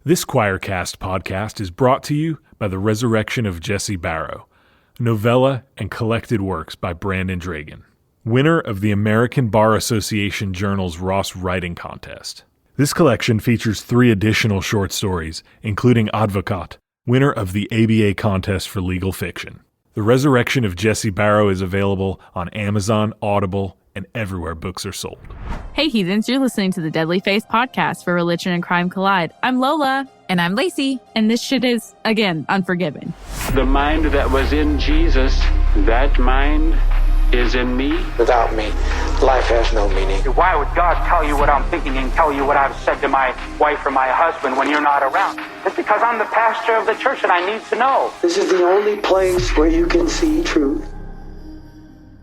This Choircast podcast is brought to you by The Resurrection of Jesse Barrow, novella and collected works by Brandon Dragon, winner of the American Bar Association Journal's Ross Writing Contest. This collection features 3 additional short stories, including Advocat, winner of the ABA contest for legal fiction. The Resurrection of Jesse Barrow is available on Amazon, Audible, and everywhere books are sold. Hey heathens, you're listening to the Deadly Face podcast where religion and crime collide. I'm Lola. And I'm Laci. And this shit is, again, unforgiving. The mind that was in Jesus, that mind is in me. Without me, life has no meaning. Why would God tell you what I'm thinking and tell you what I've said to my wife or my husband when you're not around? It's because I'm the pastor of the church and I need to know. This is the only place where you can see truth.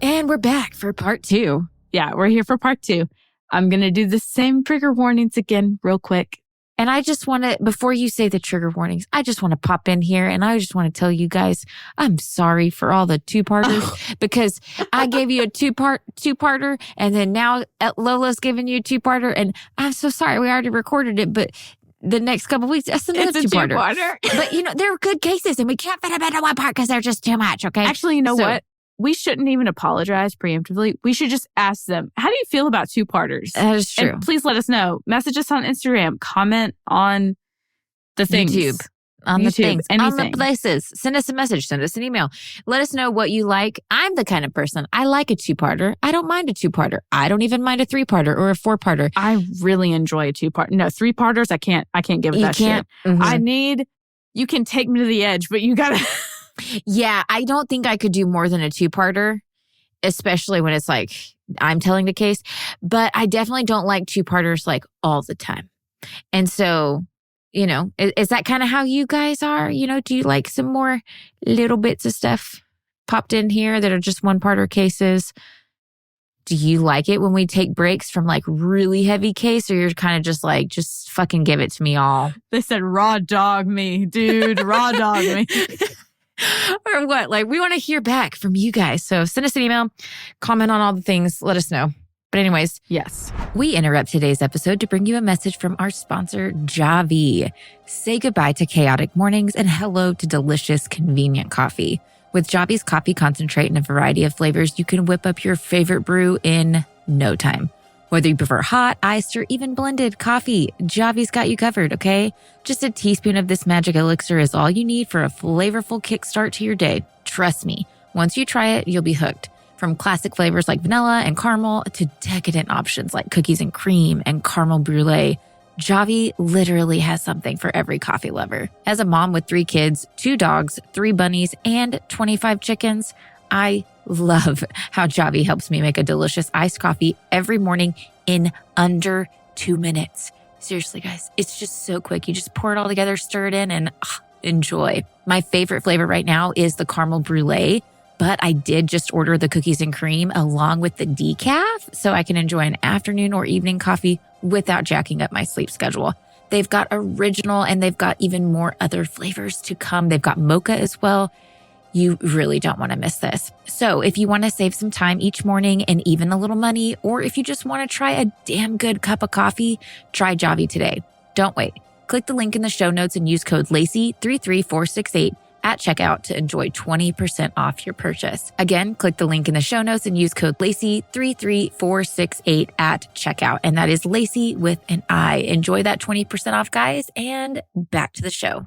And we're back for part 2. Yeah, we're here for part 2. I'm going to do the same trigger warnings again real quick. And I just want to, before you say the trigger warnings, I just want to pop in here and I just want to tell you guys, I'm sorry for all the two-parters because I gave you a two-parter and then now Lola's giving you a two-parter and I'm so sorry. We already recorded it, but the next couple of weeks, that's another two-parter. But you know, they're good cases and we can't fit them into one part because they're just too much, okay? Actually, you know what? We shouldn't even apologize preemptively. We should just ask them, how do you feel about two-parters? That is true. And please let us know. Message us on Instagram. Comment on the things. YouTube. On the things. Anything. On the places. Send us a message. Send us an email. Let us know what you like. I'm the kind of person, I like a two-parter. I don't mind a two-parter. I don't even mind a 3-parter or a 4-parter. I really enjoy a two-parter. No, 3-parters, I can't give it that shit. Mm-hmm. You can take me to the edge, but you gotta... Yeah, I don't think I could do more than a 2-parter, especially when it's like I'm telling the case. But I definitely don't like 2-parters like all the time. And so, you know, is that kind of how you guys are? You know, do you like some more little bits of stuff popped in here that are just 1-parter cases? Do you like it when we take breaks from like really heavy case, or you're kind of just like, just fucking give it to me all? They said raw dog me, dude, raw dog me. Or what? Like, we want to hear back from you guys. So send us an email, comment on all the things, let us know. But anyways, yes, we interrupt today's episode to bring you a message from our sponsor, Javi. Say goodbye to chaotic mornings and hello to delicious, convenient coffee. With Javi's coffee concentrate in a variety of flavors, you can whip up your favorite brew in no time. Whether you prefer hot, iced, or even blended coffee, Javi's got you covered, okay? Just a teaspoon of this magic elixir is all you need for a flavorful kickstart to your day. Trust me, once you try it, you'll be hooked. From classic flavors like vanilla and caramel to decadent options like cookies and cream and caramel brulee, Javi literally has something for every coffee lover. As a mom with 3 kids, 2 dogs, 3 bunnies, and 25 chickens, I love how Javi helps me make a delicious iced coffee every morning in under 2 minutes. Seriously, guys, it's just so quick. You just pour it all together, stir it in, and enjoy. My favorite flavor right now is the caramel brulee, but I did just order the cookies and cream along with the decaf so I can enjoy an afternoon or evening coffee without jacking up my sleep schedule. They've got original and they've got even more other flavors to come. They've got mocha as well. You really don't want to miss this. So if you want to save some time each morning and even a little money, or if you just want to try a damn good cup of coffee, try Javi today. Don't wait. Click the link in the show notes and use code LACI33468 at checkout to enjoy 20% off your purchase. Again, click the link in the show notes and use code LACI33468 at checkout. And that is Laci with an I. Enjoy that 20% off, guys, and back to the show.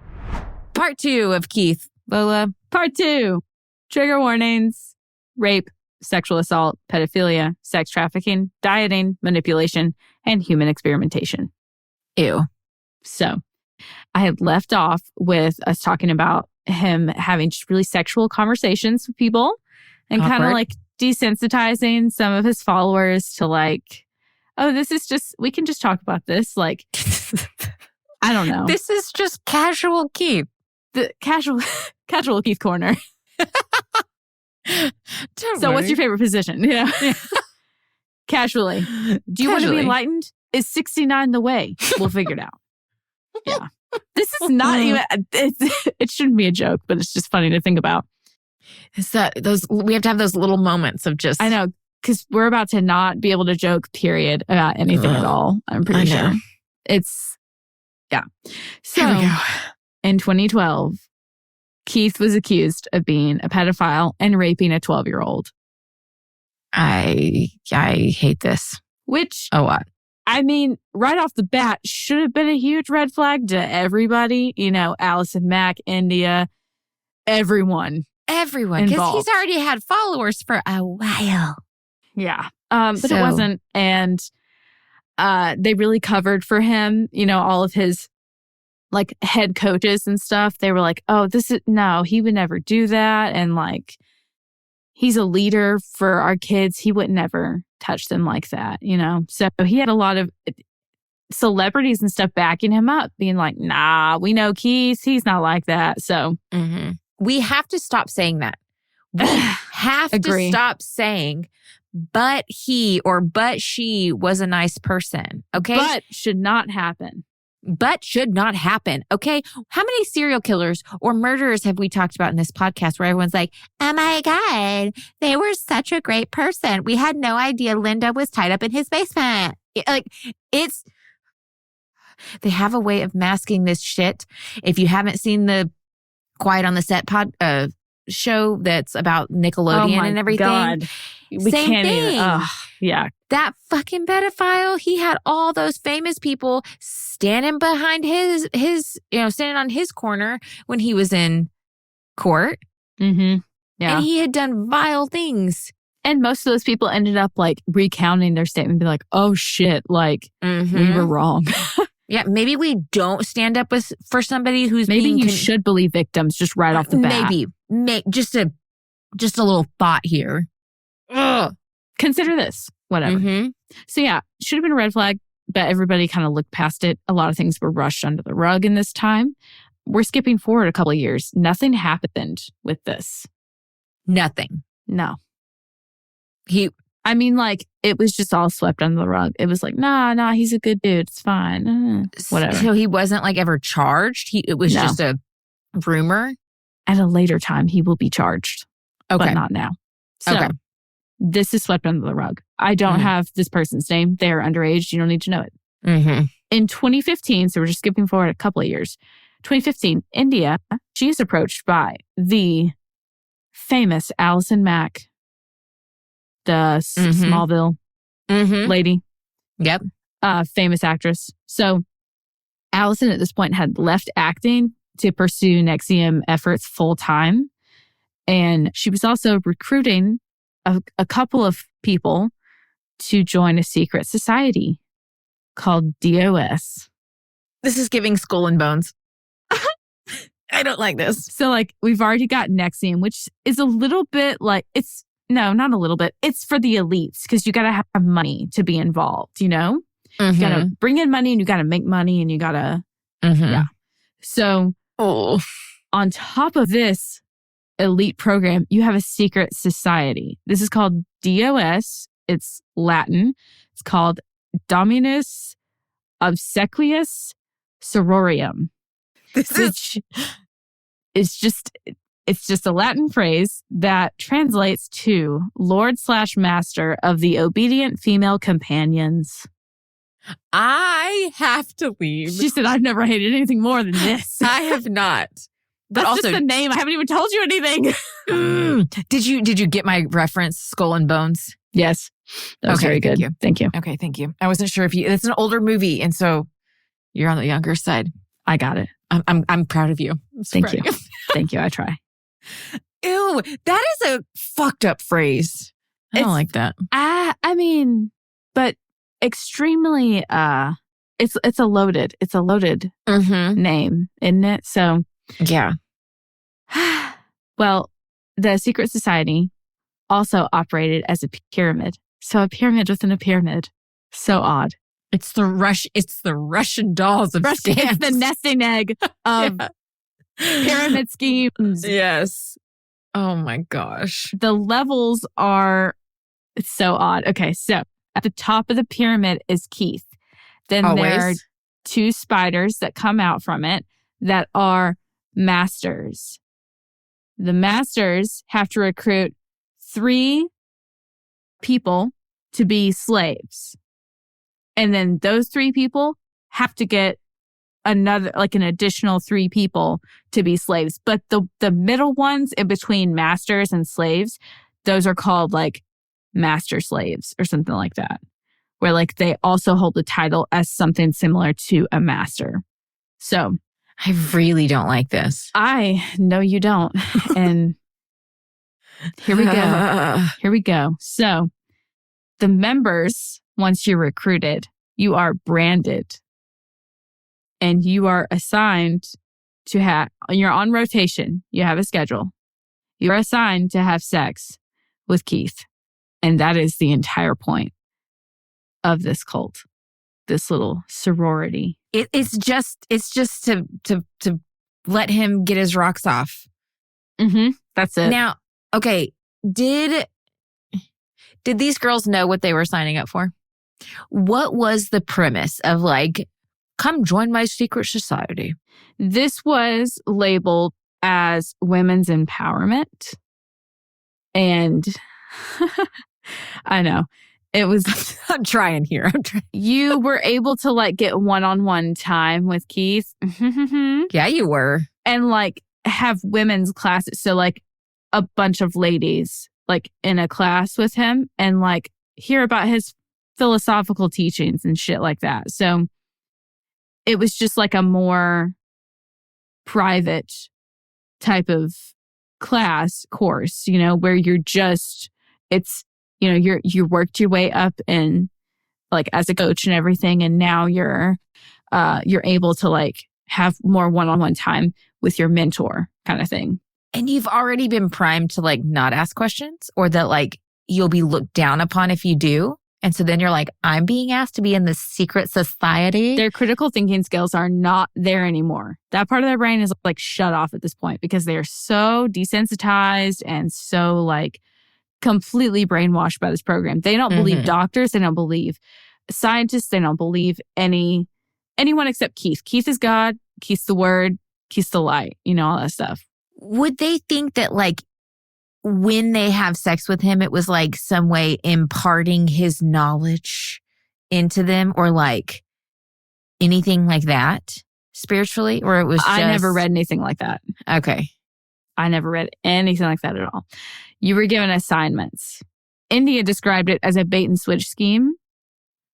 Part 2 of Keith. Lola. Part 2, trigger warnings, rape, sexual assault, pedophilia, sex trafficking, dieting, manipulation, and human experimentation. Ew. So I had left off with us talking about him having just really sexual conversations with people and kind of like desensitizing some of his followers to like, oh, this is just, we can just talk about this. Like, I don't know. This is just casual Keith. The casual Keith corner. So what's your favorite position? Yeah. Casually. Do you want to be enlightened? Is 69 the way? We'll figure it out. Yeah. This is not even, it shouldn't be a joke, but it's just funny to think about. It's that we have to have those little moments of just. I know, because we're about to not be able to joke, period, about anything at all. I'm pretty sure. It's Yeah. So Here we go. in 2012, Keith was accused of being a pedophile and raping a 12-year-old. I hate this. Which, a lot. I mean, right off the bat, should have been a huge red flag to everybody. You know, Allison Mack, India, everyone. Everyone. Because involved. he's already had followers for a while. Yeah. But it wasn't. And they really covered for him, you know, all of his like head coaches and stuff. They were like, oh, he would never do that. And like, he's a leader for our kids. He would never touch them like that, you know? So he had a lot of celebrities and stuff backing him up, being like, nah, we know Keith. He's not like that. So we have to stop saying that. We have to stop saying, but he or but she was a nice person. Okay. But should not happen. But should not happen. Okay. How many serial killers or murderers have we talked about in this podcast where everyone's like, oh my God, they were such a great person. We had no idea Linda was tied up in his basement. They have a way of masking this shit. If you haven't seen the Quiet on the Set show that's about Nickelodeon and everything. God. We same can't thing. even. Yeah. That fucking pedophile, he had all those famous people standing behind his standing on his corner when he was in court. Mm-hmm. Yeah. And he had done vile things. And most of those people ended up like recounting their statement and be like, oh shit, like we were wrong. Yeah, maybe we don't stand up for somebody who's maybe you should believe victims just right off the bat. Maybe just a little thought here. Ugh. Consider this, whatever. So yeah, should have been a red flag, but everybody kind of looked past it. A lot of things were rushed under the rug in this time. We're skipping forward a couple of years. Nothing happened with this. Nothing. No. It was just all swept under the rug. It was like, nah, he's a good dude. It's fine. Whatever. So he wasn't like ever charged? It was just a rumor? At a later time, he will be charged. Okay. But not now. So, okay. This is swept under the rug. I don't have this person's name. They're underage. You don't need to know it. In 2015, so we're just skipping forward a couple of years. 2015, India, she is approached by the famous Allison Mack, the Smallville lady. Yep. Famous actress. So Allison at this point had left acting to pursue NXIVM efforts full time. And she was also recruiting a couple of people to join a secret society called DOS. This is giving Skull and Bones. I don't like this. So like we've already got NXIVM, which is a little bit like not a little bit. It's for the elites because you got to have money to be involved, you know? You got to bring in money and you got to make money and you got to, yeah. So on top of this elite program, you have a secret society. This is called DOS. It's Latin. It's called Dominus Obsequious Sororium. Which is just a Latin phrase that translates to Lord/Master of the obedient female companions. I have to leave. She said, I've never hated anything more than this. I have not. That's also just the name. I haven't even told you anything. Did you get my reference, Skull and Bones? Yes. That was very good. Thank you. Okay, thank you. I wasn't sure if it's an older movie, and so you're on the younger side. I got it. I'm proud of you. Thank you. Thank you. I try. Ew, that is a fucked up phrase. I don't like that. I mean, but extremely. It's a loaded name, isn't it? So yeah. Well, the secret society also operated as a pyramid. So a pyramid within a pyramid. So odd. It's the Russian dolls of scams. It's the nesting egg of pyramid schemes. Yes. Oh my gosh. The levels it's so odd. Okay, so at the top of the pyramid is Keith. Then there are two spiders that come out from it that are masters. The masters have to recruit 3 people to be slaves. And then those 3 people have to get another, like an additional 3 people to be slaves. But the middle ones in between masters and slaves, those are called like master slaves or something like that, where like they also hold the title as something similar to a master. So I really don't like this. I know you don't. And here we go. Here we go. So the members, once you're recruited, you are branded and you are assigned to have, you're on rotation. You have a schedule. You're assigned to have sex with Keith. And that is the entire point of this cult, this little sorority. It's just to let him get his rocks off. Mm-hmm. That's it. Now, okay, did these girls know what they were signing up for? What was the premise of like, come join my secret society? This was labeled as women's empowerment. And I know. It was... I'm trying here. You were able to like get one-on-one time with Keith. Yeah, you were. And like have women's classes. So like a bunch of ladies like in a class with him and like hear about his philosophical teachings and shit like that. So it was just like a more private type of class course, you know, where you're just, it's, you know, you worked your way up in like as a coach and everything. And now you're able to like have more one-on-one time with your mentor kind of thing. And you've already been primed to like not ask questions or that like you'll be looked down upon if you do. And so then you're like, I'm being asked to be in this secret society. Their critical thinking skills are not there anymore. That part of their brain is like shut off at this point because they're so desensitized and so like completely brainwashed by this program. They don't believe doctors. They don't believe scientists. They don't believe anyone except Keith. Keith is God. Keith's the word. Keith's the light. You know, all that stuff. Would they think that like when they have sex with him, it was like some way imparting his knowledge into them or like anything like that spiritually? Or it was just... I never read anything like that. Okay. I never read anything like that at all. You were given assignments. India described it as a bait and switch scheme.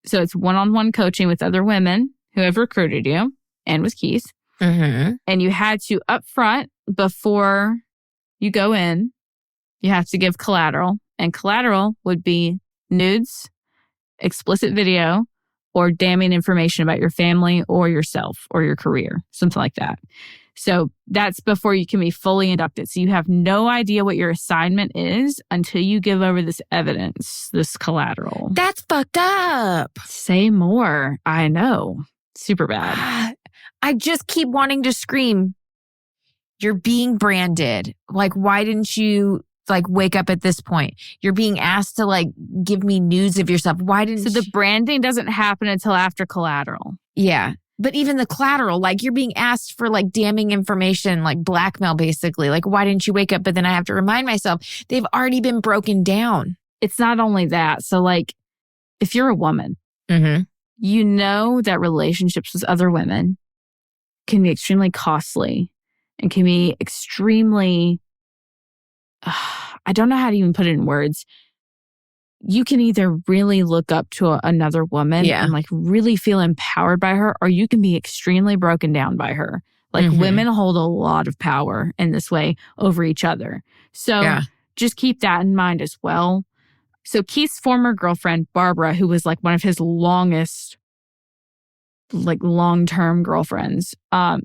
So it's one-on-one coaching with other women who have recruited you and with Keith. Mm-hmm. And you had to up front before you go in, you have to give collateral. And collateral would be nudes, explicit video, or damning information about your family or yourself or your career, something like that. So that's before you can be fully inducted. So you have no idea what your assignment is until you give over this evidence, this collateral. That's fucked up. Say more. I know. Super bad. I just keep wanting to scream. You're being branded. Like, why didn't you like wake up at this point? You're being asked to like give me news of yourself. Why didn't So the branding doesn't happen until after collateral. Yeah. But even the collateral, like you're being asked for like damning information, like blackmail basically. Like, why didn't you wake up? But then I have to remind myself, they've already been broken down. It's not only that. So like, if you're a woman, you know that relationships with other women can be extremely costly and can be extremely, I don't know how to even put it in words. You can either really look up to another woman and like really feel empowered by her, or you can be extremely broken down by her. Like women hold a lot of power in this way over each other. So just keep that in mind as well. So Keith's former girlfriend, Barbara, who was like one of his longest, like long-term girlfriends,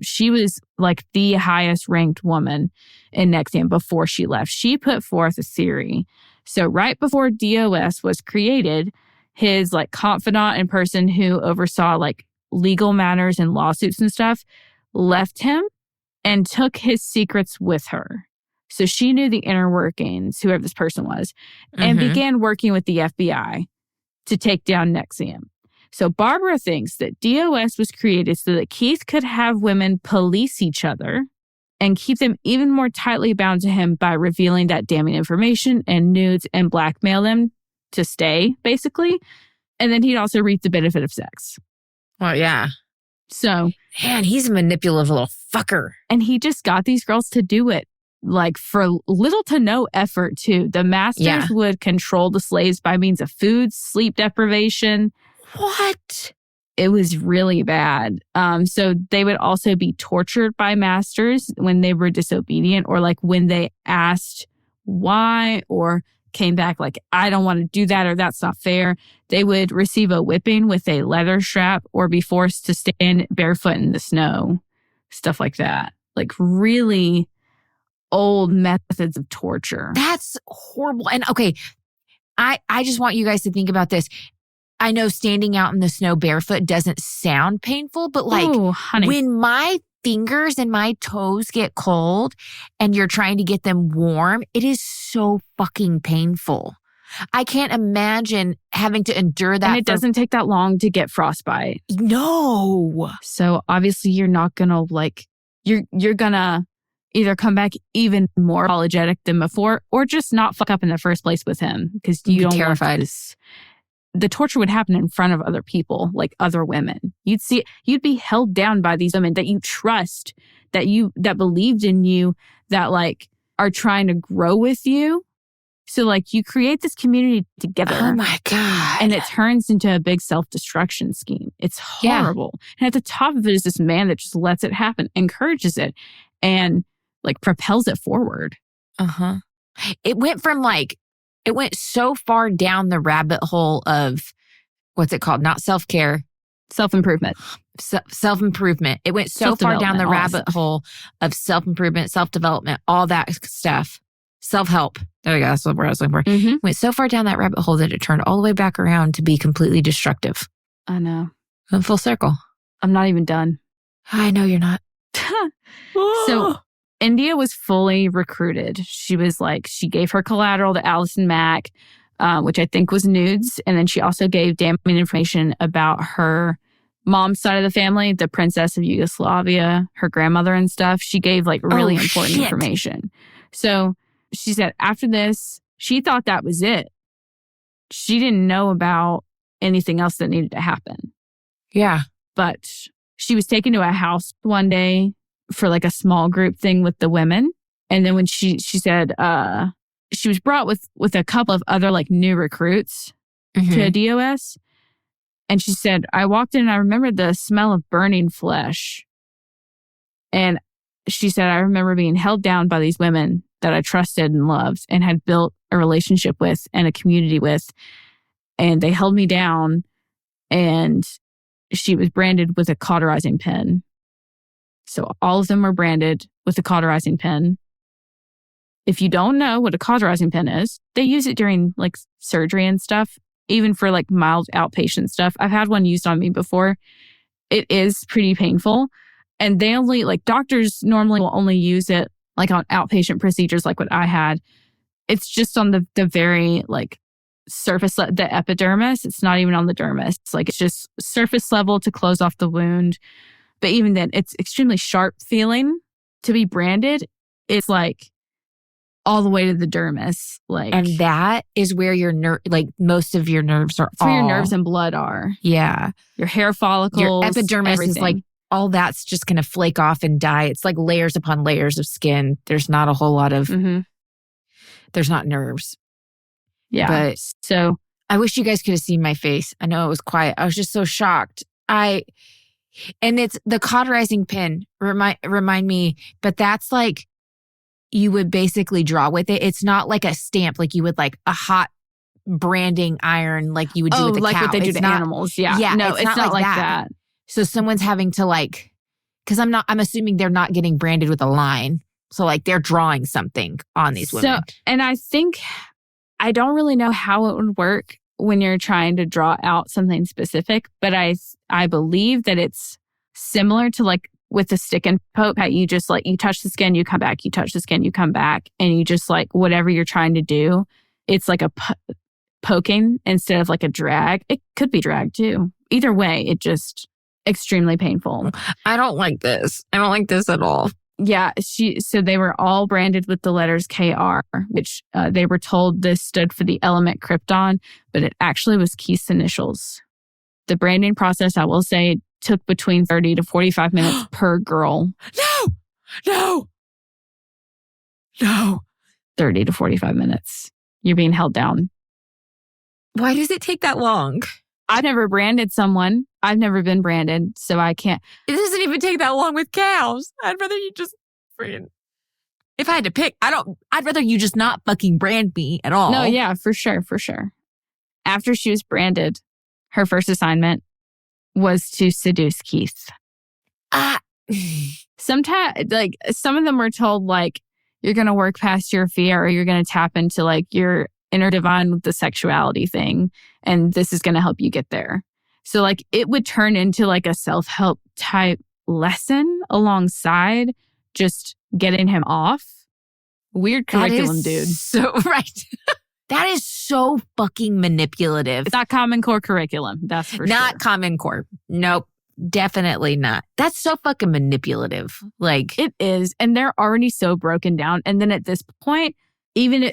she was like the highest ranked woman in NXIVM before she left. She put forth a theory. So right before DOS was created, his like confidant and person who oversaw like legal matters and lawsuits and stuff left him and took his secrets with her. So she knew the inner workings, whoever this person was, and began working with the FBI to take down NXIVM. So Barbara thinks that DOS was created so that Keith could have women police each other and keep them even more tightly bound to him by revealing that damning information and nudes and blackmail them to stay, basically. And then he'd also reap the benefit of sex. Well, yeah. So, man, he's a manipulative little fucker. And he just got these girls to do it like for little to no effort too. The masters would control the slaves by means of food, sleep deprivation. What? It was really bad. So they would also be tortured by masters when they were disobedient, or like when they asked why or came back like, I don't want to do that, or that's not fair. They would receive a whipping with a leather strap or be forced to stand barefoot in the snow. Stuff like that. Like really old methods of torture. That's horrible. And okay, I just want you guys to think about this. I know standing out in the snow barefoot doesn't sound painful, but like when my fingers and my toes get cold and you're trying to get them warm, it is so fucking painful. I can't imagine having to endure that. And it doesn't take that long to get frostbite. No. So obviously you're not gonna like, you're gonna either come back even more apologetic than before or just not fuck up in the first place with him because you don't terrified. Want this. The torture would happen in front of other people, like other women. You'd be held down by these women that you trust, that believed in you, that like are trying to grow with you. So like you create this community together. Oh my God. And it turns into a big self-destruction scheme. It's horrible. And at the top of it is this man that just lets it happen, encourages it, and like propels it forward. Uh-huh. It went so far down the rabbit hole of, what's it called? Not self-care. Self-improvement. Self-improvement. It went so far down the rabbit hole of self-improvement, self-development, all that stuff. Self-help. There we go. That's what I was looking for. Mm-hmm. Went so far down that rabbit hole that it turned all the way back around to be completely destructive. I know. Went full circle. I'm not even done. I know you're not. So India was fully recruited. She gave her collateral to Allison Mack, which I think was nudes. And then she also gave damning information about her mom's side of the family, the Princess of Yugoslavia, her grandmother and stuff. She gave like really important information. So she said after this, she thought that was it. She didn't know about anything else that needed to happen. Yeah. But she was taken to a house one day for like a small group thing with the women. And then when she said she was brought with a couple of other like new recruits to a DOS. And she said, I walked in and I remembered the smell of burning flesh. And she said, I remember being held down by these women that I trusted and loved and had built a relationship with and a community with. And they held me down, and she was branded with a cauterizing pen. So all of them were branded with a cauterizing pen. If you don't know what a cauterizing pen is, they use it during like surgery and stuff, even for like mild outpatient stuff. I've had one used on me before. It is pretty painful. And they only, like doctors normally will only use it like on outpatient procedures like what I had. It's just on the very like surface, the epidermis. It's not even on the dermis. It's like, it's just surface level to close off the wound. But even then, it's extremely sharp feeling to be branded. It's like all the way to the dermis. Like, and that is where your most of your nerves are. That's where your nerves and blood are. Yeah. Your hair follicles. Your epidermis is like, all that's just going to flake off and die. It's like layers upon layers of skin. There's not a whole lot of, there's not nerves. Yeah. But so I wish you guys could have seen my face. I know it was quiet. I was just so shocked. And it's the cauterizing pen, remind me, but that's like, you would basically draw with it. It's not like a stamp, like you would like a hot branding iron, like you would do with a like cow. what they do to animals. Yeah. Yeah. No, it's not like that. So someone's having to like, because I'm assuming they're not getting branded with a line. So like they're drawing something on these women. So, and I don't really know how it would work when you're trying to draw out something specific, but I believe that it's similar to like with the stick and poke, how you just like, you touch the skin, you come back, you touch the skin, you come back, and you just like, whatever you're trying to do, it's like a poking instead of like a drag. It could be drag too. Either way, it just extremely painful. I don't like this. I don't like this at all. Yeah. So they were all branded with the letters KR, which they were told this stood for the element krypton, but it actually was Keith's initials. The branding process, I will say, took between 30 to 45 minutes per girl. No. 30 to 45 minutes. You're being held down. Why does it take that long? I've never branded someone. I've never been branded, so I can't. It doesn't even take that long with cows. I'd rather you just freaking... If I had to pick, I'd rather you just not fucking brand me at all. No, yeah, for sure. After she was branded, her first assignment was to seduce Keith. Sometimes, like, some of them were told, like, you're going to work past your fear or you're going to tap into, like, your inner divine with the sexuality thing. And this is going to help you get there. So, like, it would turn into, like, a self-help type lesson alongside just getting him off. Weird curriculum, dude. So, right. That is so fucking manipulative. It's not Common Core curriculum. That's for sure. Not Common Core. Nope. Definitely not. That's so fucking manipulative. Like, it is. And they're already so broken down. And then at this point,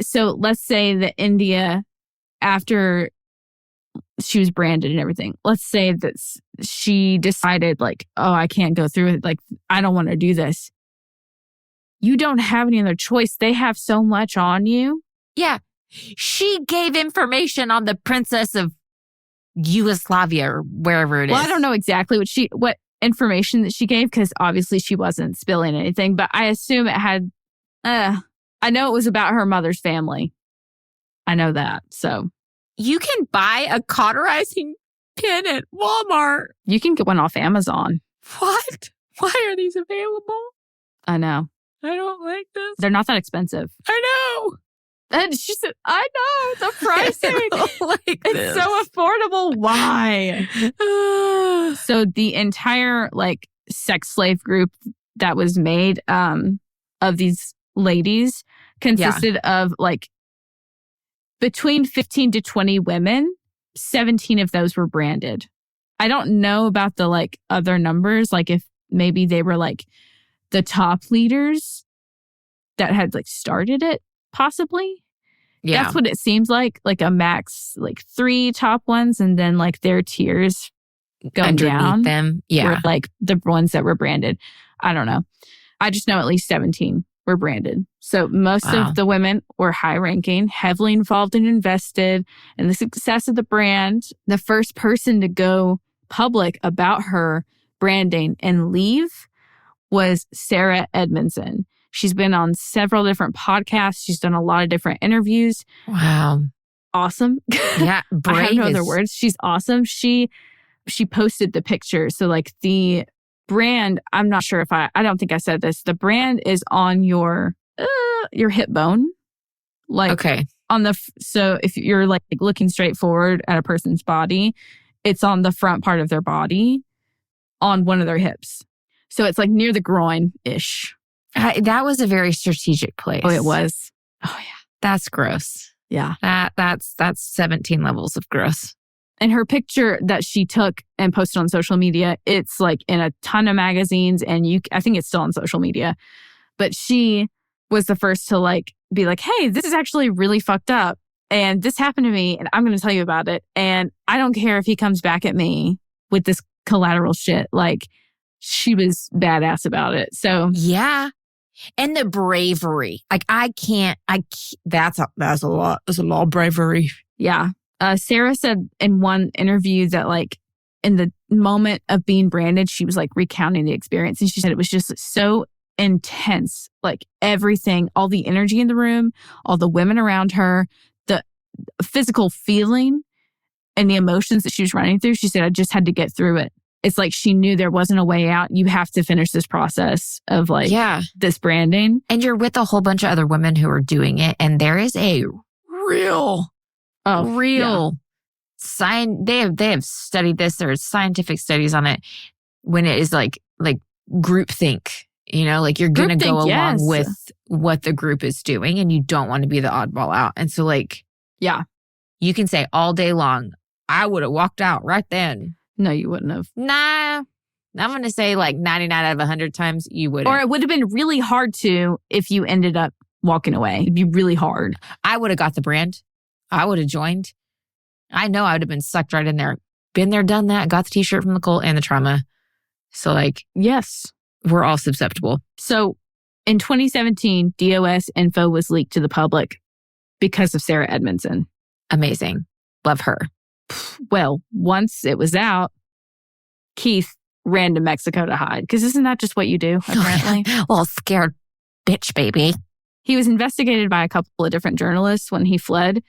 so let's say that India, after she was branded and everything, let's say that she decided, like, oh, I can't go through it. Like, I don't want to do this. You don't have any other choice. They have so much on you. Yeah. She gave information on the princess of Yugoslavia or wherever it is. Well, I don't know exactly what information that she gave because obviously she wasn't spilling anything, but I assume it had, I know it was about her mother's family. I know that. So you can buy a cauterizing pin at Walmart. You can get one off Amazon. What? Why are these available? I know. I don't like this. They're not that expensive. I know. And she said, I know, the pricing. It's so affordable. Why? So the entire, like, sex slave group that was made of these ladies consisted of, like, between 15 to 20 women. 17 of those were branded. I don't know about the, like, other numbers, like if maybe they were, like, the top leaders that had, like, started it, possibly. Yeah. That's what it seems like a max, like 3 top ones, and then, like, their tiers going underneath down them. Yeah. were, like, the ones that were branded. I don't know. I just know at least 17 were branded. So most of the women were high ranking, heavily involved and invested in the success of the brand. The first person to go public about her branding and leave was Sarah Edmundson. She's been on several different podcasts. She's done a lot of different interviews. Wow. Awesome. Yeah. I have no other words. She's awesome. She posted the picture. So, like, the brand, I'm not sure if I don't think I said this. The brand is on your hip bone. Like, okay. So if you're, like, looking straight forward at a person's body, it's on the front part of their body on one of their hips. So it's, like, near the groin-ish. That was a very strategic place. Oh, it was. Oh, yeah. That's gross. Yeah. That's 17 levels of gross. And her picture that she took and posted on social media, it's, like, in a ton of magazines, and I think it's still on social media. But she was the first to, like, be like, hey, this is actually really fucked up. And this happened to me, and I'm going to tell you about it. And I don't care if he comes back at me with this collateral shit. Like, she was badass about it. So yeah. And the bravery. Like, that's a lot. There's a lot of bravery. Yeah. Sarah said in one interview that, like, in the moment of being branded, she was, like, recounting the experience. And she said it was just so intense. Like, everything, all the energy in the room, all the women around her, the physical feeling and the emotions that she was running through. She said, I just had to get through it. It's like she knew there wasn't a way out. You have to finish this process of, like, this branding. And you're with a whole bunch of other women who are doing it. And there is a real sign. They have studied this. There's scientific studies on it when it is like groupthink, you know, like you're going to go along with what the group is doing and you don't want to be the oddball out. And so, like, yeah, you can say all day long, I would have walked out right then. No, you wouldn't have. Nah, I'm going to say, like, 99 out of 100 times you wouldn't. Or it would have been really hard to if you ended up walking away. It'd be really hard. I would have got the brand. I would have joined. I know I would have been sucked right in there. Been there, done that. Got the t-shirt from the cult and the trauma. So like, yes, we're all susceptible. So in 2017, DOS info was leaked to the public because of Sarah Edmundson. Amazing. Love her. Well, once it was out, Keith ran to Mexico to hide. Because isn't that just what you do, apparently? Well, scared bitch, baby. He was investigated by a couple of different journalists when he fled.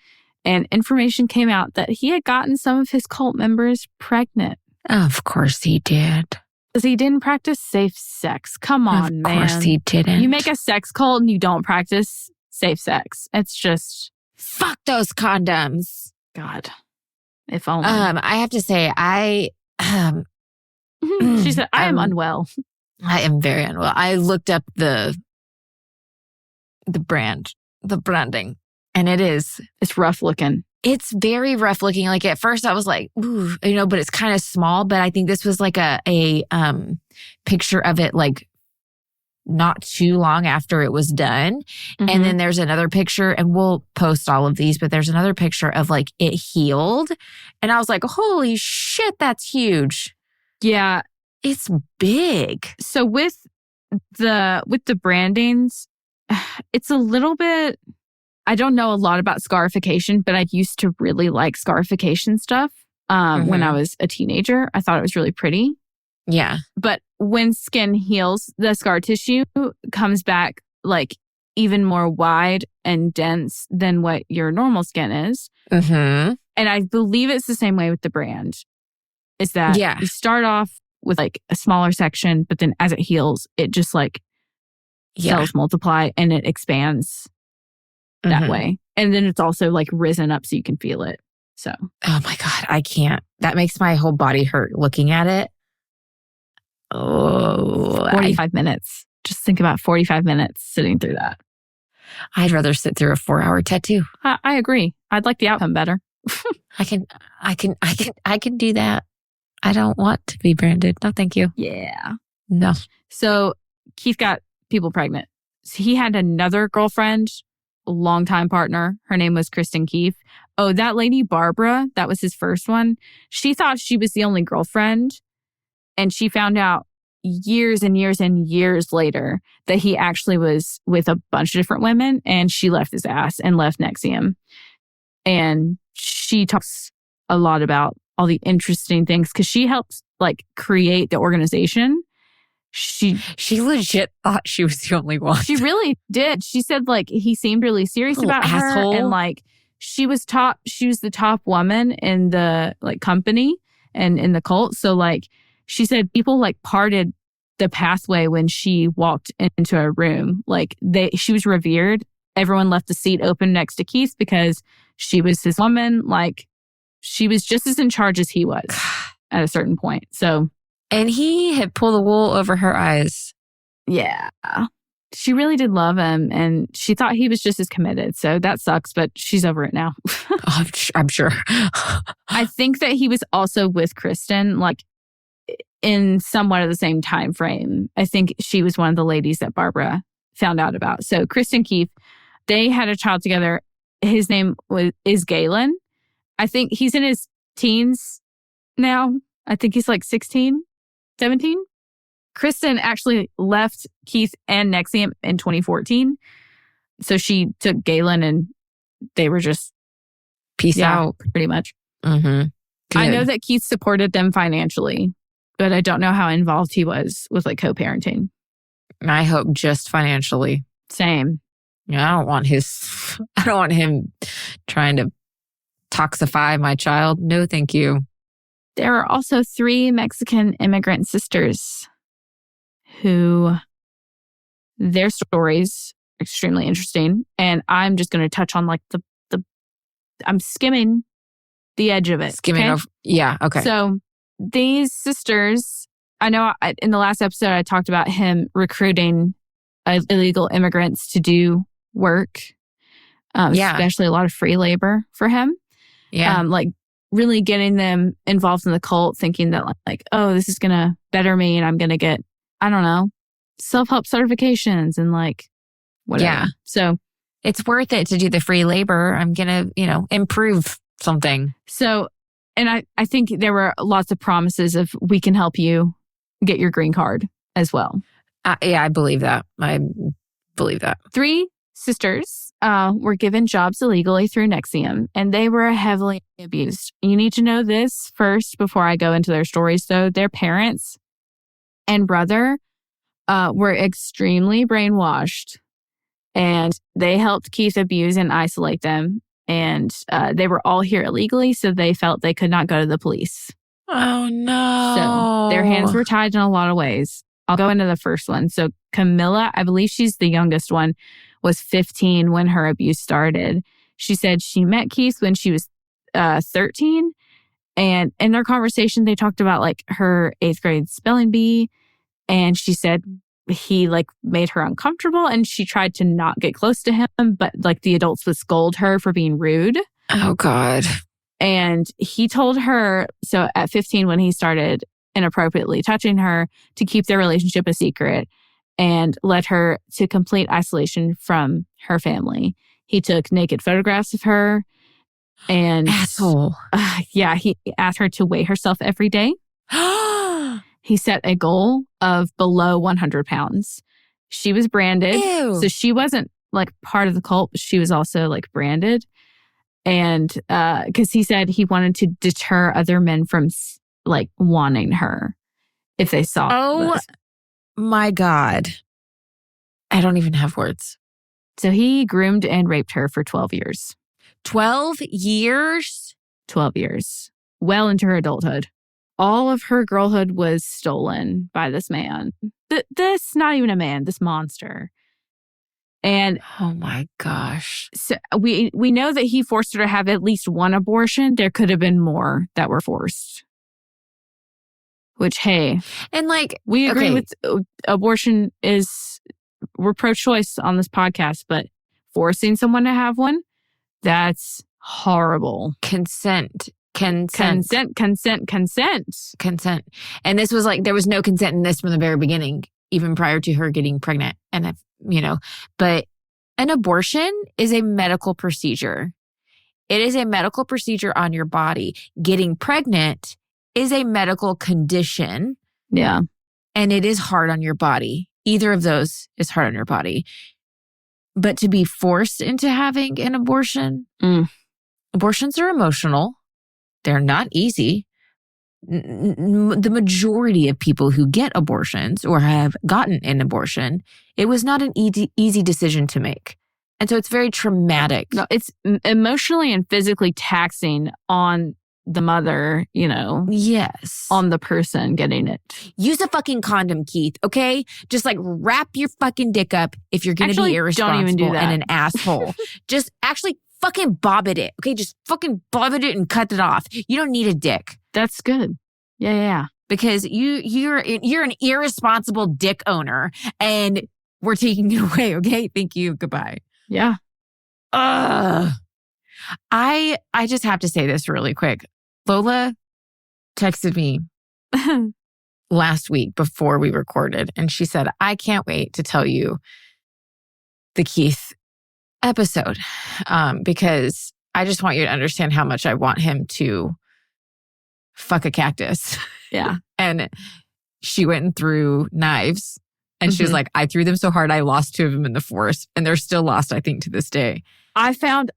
And information came out that he had gotten some of his cult members pregnant. Of course he did. Because he didn't practice safe sex. Come on, man. Of course he didn't. You make a sex cult and you don't practice safe sex. It's just... Fuck those condoms. God. If only. I have to say, she said, I am unwell. I am very unwell. I looked up the branding, and it's rough looking. It's very rough looking. Like at first I was like, ooh, but it's kind of small, but I think this was like a picture of it like not too long after it was done. Mm-hmm. And then there's another picture, and we'll post all of these, but there's another picture of like it healed. And I was like, holy shit, that's huge. Yeah. It's big. So with the brandings, it's a little bit, I don't know a lot about scarification, but I used to really like scarification stuff when I was a teenager. I thought it was really pretty. Yeah. But when skin heals, the scar tissue comes back like even more wide and dense than what your normal skin is. Mm-hmm. And I believe it's the same way with the brand. Is that you start off with like a smaller section, but then as it heals, it just like cells multiply and it expands that way. And then it's also like risen up so you can feel it. So. Oh my God, I can't. That makes my whole body hurt looking at it. Oh, 45 minutes. Just think about 45 minutes sitting through that. I'd rather sit through a 4-hour tattoo. I agree. I'd like the outcome better. I can do that. I don't want to be branded. No, thank you. Yeah. No. So Keith got people pregnant. So he had another girlfriend, a longtime partner. Her name was Kristen Keith. Oh, that lady, Barbara, that was his first one. She thought she was the only girlfriend. And she found out years and years and years later that he actually was with a bunch of different women, and she left his ass and left NXIVM. And she talks a lot about all the interesting things because she helped like create the organization. She legit thought she was the only one. She really did. She said like he seemed really serious about her, and like she was the top woman in the like company and in the cult. So like she said people like parted the pathway when she walked into a room. Like she was revered. Everyone left the seat open next to Keith because she was his woman. Like she was just as in charge as he was at a certain point. So. And he had pulled the wool over her eyes. Yeah. She really did love him, and she thought he was just as committed. So that sucks, but she's over it now. I'm sure. I think that he was also with Kristen, like in somewhat of the same time frame. I think she was one of the ladies that Barbara found out about. So Kristen Keith, they had a child together. His name is Galen. I think he's in his teens now. I think he's like 16, 17. Kristen actually left Keith and NXIVM in 2014. So she took Galen and they were just peace out pretty much. Mm-hmm. I know that Keith supported them financially, but I don't know how involved he was with like co-parenting. I hope just financially. Same. Yeah, I don't want him trying to toxify my child. No, thank you. There are also 3 Mexican immigrant sisters who their stories are extremely interesting. And I'm just going to touch on like I'm skimming the edge of it. Skimming over. Yeah. Okay. So these sisters, I know in the last episode, I talked about him recruiting illegal immigrants to do work, especially a lot of free labor for him. Yeah. Like really getting them involved in the cult, thinking that like, oh, this is going to better me and I'm going to get, I don't know, self-help certifications and like whatever. Yeah. So it's worth it to do the free labor. I'm going to, improve something. So, and I think there were lots of promises of we can help you get your green card as well. Yeah, I believe that. I believe that. 3 sisters were given jobs illegally through NXIVM, and they were heavily abused. You need to know this first before I go into their stories, though. Their parents and brother were extremely brainwashed, and they helped Keith abuse and isolate them. And they were all here illegally, so they felt they could not go to the police. Oh, no. So their hands were tied in a lot of ways. I'll go into the first one. So Camilla, I believe she's the youngest one, was 15 when her abuse started. She said she met Keith when she was 13. And in their conversation, they talked about like her 8th grade spelling bee. And she said he like made her uncomfortable and she tried to not get close to him, but like the adults would scold her for being rude. Oh, God. And he told her, so at 15 when he started inappropriately touching her, to keep their relationship a secret and led her to complete isolation from her family. He took naked photographs of her and... Asshole. Yeah, he asked her to weigh herself every day. He set a goal of below 100 pounds. She was branded. Ew. So she wasn't like part of the cult, but she was also like branded. And because he said he wanted to deter other men from like wanting her if they saw Oh, this. My God. I don't even have words. So he groomed and raped her for 12 years. 12 years? 12 years. Well into her adulthood. All of her girlhood was stolen by this man. This, not even a man, this monster. And oh my gosh. So we know that he forced her to have at least one abortion. There could have been more that were forced. Which, hey, and like we agree with abortion we're pro-choice on this podcast, but forcing someone to have one, that's horrible. Consent. Consent. And this was like, there was no consent in this from the very beginning, even prior to her getting pregnant. And, but an abortion is a medical procedure. It is a medical procedure on your body. Getting pregnant is a medical condition. Yeah. And it is hard on your body. Either of those is hard on your body. But to be forced into having an abortion, abortions are emotional. They're not easy. The majority of people who get abortions or have gotten an abortion, it was not an easy decision to make. And so it's very traumatic. No, it's emotionally and physically taxing on the mother, Yes. on the person getting it. Use a fucking condom, Keith, okay? Just like wrap your fucking dick up if you're going to be irresponsible don't even do that. and an asshole. Just actually fucking bobbit it, okay? Just fucking bobbit it and cut it off. You don't need a dick. That's good. Yeah. Because you're an irresponsible dick owner and we're taking it away, okay? Thank you. Goodbye. Yeah. I just have to say this really quick. Lola texted me last week before we recorded, and she said, I can't wait to tell you the Keith episode because I just want you to understand how much I want him to fuck a cactus. Yeah. And she went and threw knives, and she was like, I threw them so hard I lost 2 of them in the forest, and they're still lost, I think, to this day. I found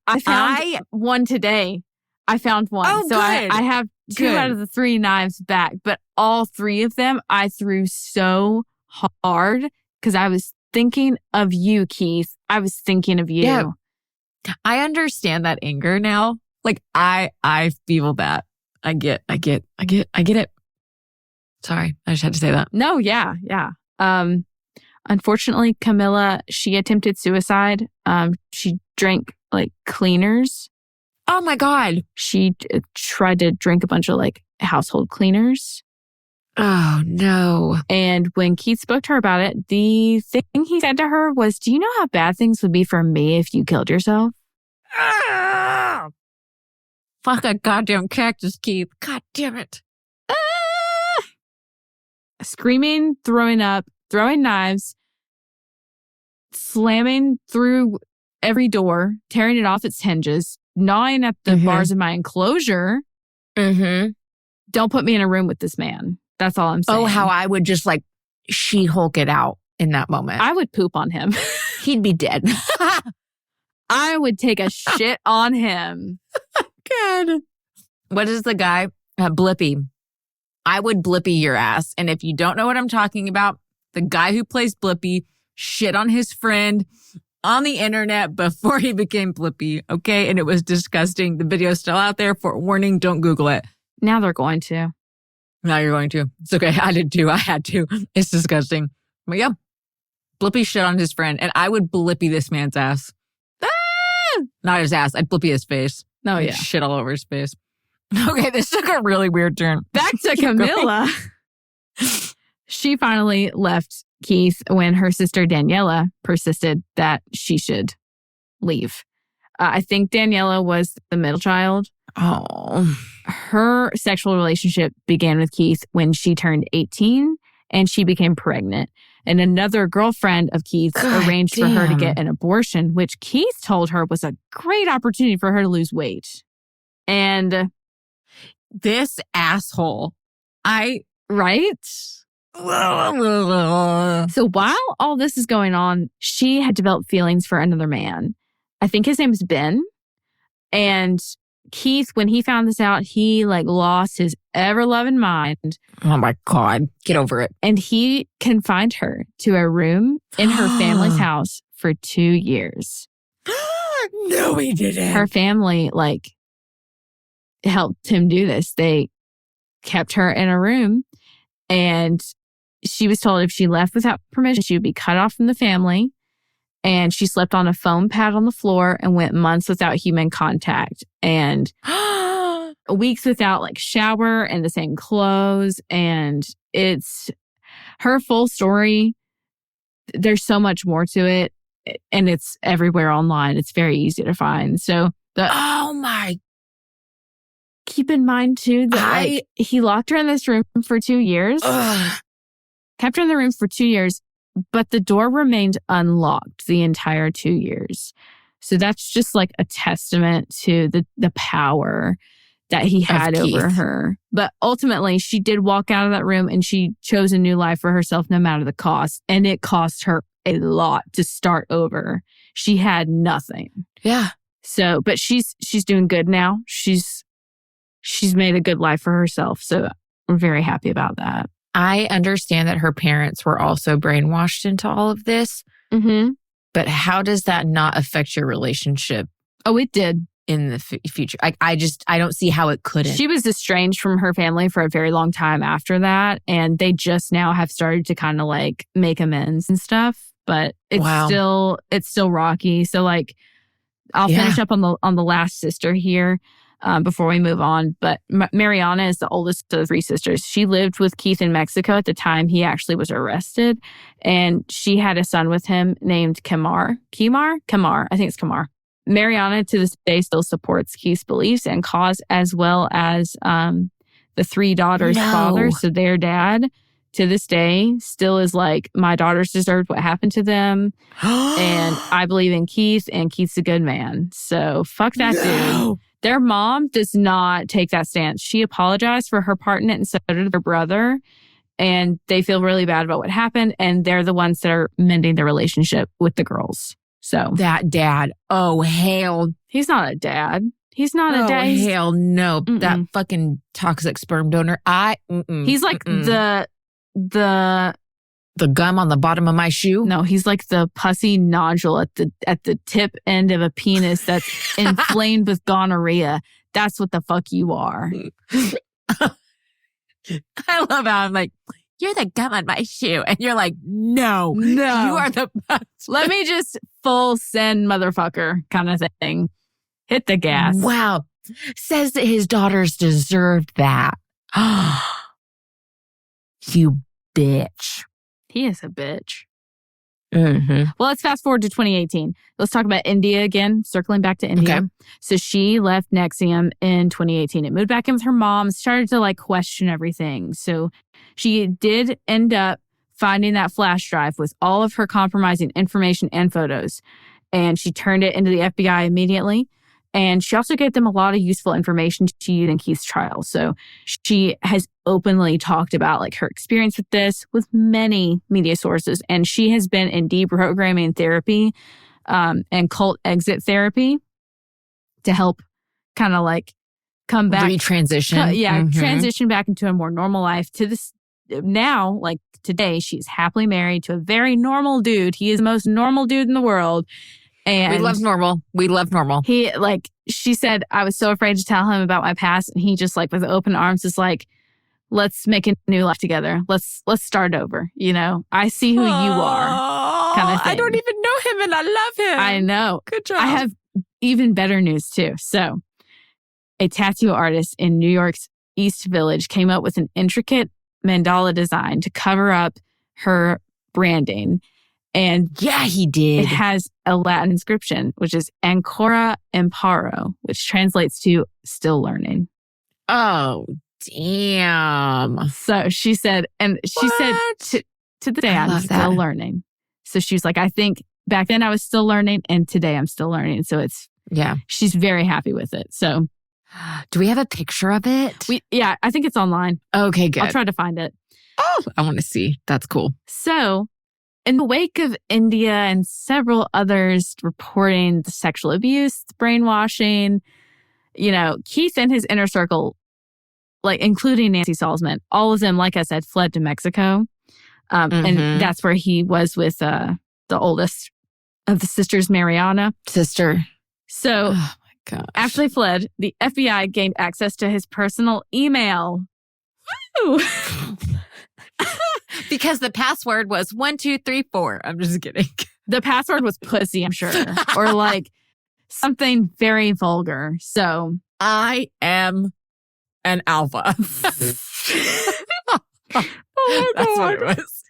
one today. I found one. Oh, so good. I have 2 out of the 3 knives back, but all 3 of them I threw so hard because I was thinking of you, Keith. I was thinking of you. Yeah. I understand that anger now. Like I feel that. I get it. Sorry, I just had to say that. No, yeah. Unfortunately, Camilla, she attempted suicide. She drank like cleaners. Oh my God. She tried to drink a bunch of like household cleaners. Oh no. And when Keith spoke to her about it, the thing he said to her was, do you know how bad things would be for me if you killed yourself? Ah! Fuck a goddamn cactus, Keith. God damn it. Screaming, throwing up, throwing knives, slamming through every door, tearing it off its hinges, gnawing at the bars of my enclosure. Mm-hmm. Don't put me in a room with this man. That's all I'm saying. Oh, how I would just like She-Hulk it out in that moment. I would poop on him. He'd be dead. I would take a shit on him. God. What is the guy? Blippy. I would Blippy your ass. And if you don't know what I'm talking about, the guy who plays Blippy shit on his friend on the internet before he became Blippy. Okay. And it was disgusting. The video's still out there. For warning, don't Google it. Now they're going to. Now you're going to. It's okay. I did too. I had to. It's disgusting. But yeah, Blippy shit on his friend. And I would Blippy this man's ass. Ah! Not his ass. I'd Blippy his face. Oh, yeah. Shit all over his face. Okay, this took a really weird turn. Back to Camilla. She finally left Keith when her sister Daniela persisted that she should leave. I think Daniela was the middle child. Oh. Her sexual relationship began with Keith when she turned 18 and she became pregnant. And another girlfriend of Keith's arranged for her to get an abortion, which Keith told her was a great opportunity for her to lose weight. And this asshole. Right? So while all this is going on, she had developed feelings for another man. I think his name is Ben. And Keith, when he found this out, he lost his ever-loving mind. Oh my God. Get over it. And he confined her to a room in her family's house for 2 years. No, he didn't. Her family, helped him do this. They kept her in a room, and she was told if she left without permission, she would be cut off from the family. And she slept on a foam pad on the floor and went months without human contact and weeks without shower and the same clothes. And it's her full story. There's so much more to it, and it's everywhere online. It's very easy to find. So keep in mind too that he locked her in this room for 2 years, kept her in the room for 2 years. But the door remained unlocked the entire 2 years. So that's just a testament to the power that he had over her. But ultimately, she did walk out of that room and she chose a new life for herself no matter the cost. And it cost her a lot to start over. She had nothing. Yeah. So, but she's doing good now. She's made a good life for herself. So I'm very happy about that. I understand that her parents were also brainwashed into all of this. Mm-hmm. But how does that not affect your relationship? Oh, it did. In the future. I don't see how it couldn't. She was estranged from her family for a very long time after that. And they just now have started to kind of make amends and stuff. But it's still rocky. So I'll finish up on the last sister here. Before we move on. But Mariana is the oldest of the three sisters. She lived with Keith in Mexico at the time he actually was arrested. And she had a son with him named Kamar. Kamar. I think it's Kamar. Mariana to this day still supports Keith's beliefs and cause, as well as the three daughters' father. So their dad to this day still is my daughters deserved what happened to them. And I believe in Keith, and Keith's a good man. So fuck that dude. Their mom does not take that stance. She apologized for her part in it, and so did her brother. And they feel really bad about what happened. And they're the ones that are mending their relationship with the girls. So that dad, oh, hell. He's not a dad. He's not a dad. Oh, hell no. Mm-mm. That fucking toxic sperm donor. He's the gum on the bottom of my shoe? No, he's the pussy nodule at the tip end of a penis that's inflamed with gonorrhea. That's what the fuck you are. I love how I'm you're the gum on my shoe. And you're no. You are the best. Let me just full send motherfucker kind of thing. Hit the gas. Wow. Says that his daughters deserved that. You bitch. He is a bitch. Mm-hmm. Well, let's fast forward to 2018. Let's talk about India again, circling back to India. Okay. So she left NXIVM in 2018 and moved back in with her mom, started to question everything. So she did end up finding that flash drive with all of her compromising information and photos. And she turned it into the FBI immediately. And she also gave them a lot of useful information to use in Keith's trial. So she has openly talked about like her experience with this with many media sources. And she has been in deprogramming therapy and cult exit therapy to help kind of like come back. Retransition. Transition back into a more normal life. To this now, like today, she's happily married to a very normal dude. He is the most normal dude in the world. And we love normal. He, like, she said, I was so afraid to tell him about my past. And he just, like, with open arms is like, let's make a new life together. Let's start over. You know, I see who you are. Kind of thing. I don't even know him and I love him. I know. Good job. I have even better news, too. So, a tattoo artist in New York's East Village came up with an intricate mandala design to cover up her branding. And yeah, he did. It has a Latin inscription, which is Ancora Imparo, which translates to still learning. Oh, damn. So she said, and she said, to the day I'm still learning. So she's like, I think back then I was still learning and today I'm still learning. So it's, she's very happy with it. So do we have a picture of it? I think it's online. Okay, good. I'll try to find it. Oh, I want to see. That's cool. So in the wake of India and several others reporting the sexual abuse, the brainwashing, you know, Keith and his inner circle, like including Nancy Salzman, all of them, like I said, fled to Mexico. And that's where he was with the oldest of the sisters, Mariana. Sister. So oh my gosh. After they fled, the FBI gained access to his personal email. Because the password was 1234. I'm just kidding. The password was pussy, I'm sure. Or like something very vulgar. So I am an alpha. Oh my God. That's what it was.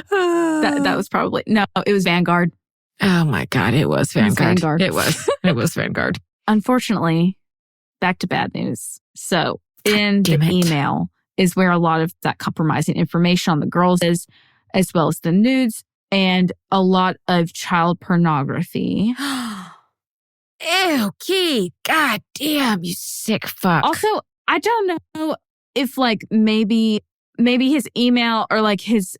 That was probably, no, it was Vanguard. Oh my God, it was Vanguard. It was Vanguard. Unfortunately, back to bad news. So in the email is where a lot of that compromising information on the girls is, as well as the nudes and a lot of child pornography. Ew, Keith. God damn, you sick fuck. Also, I don't know if like maybe his email or like his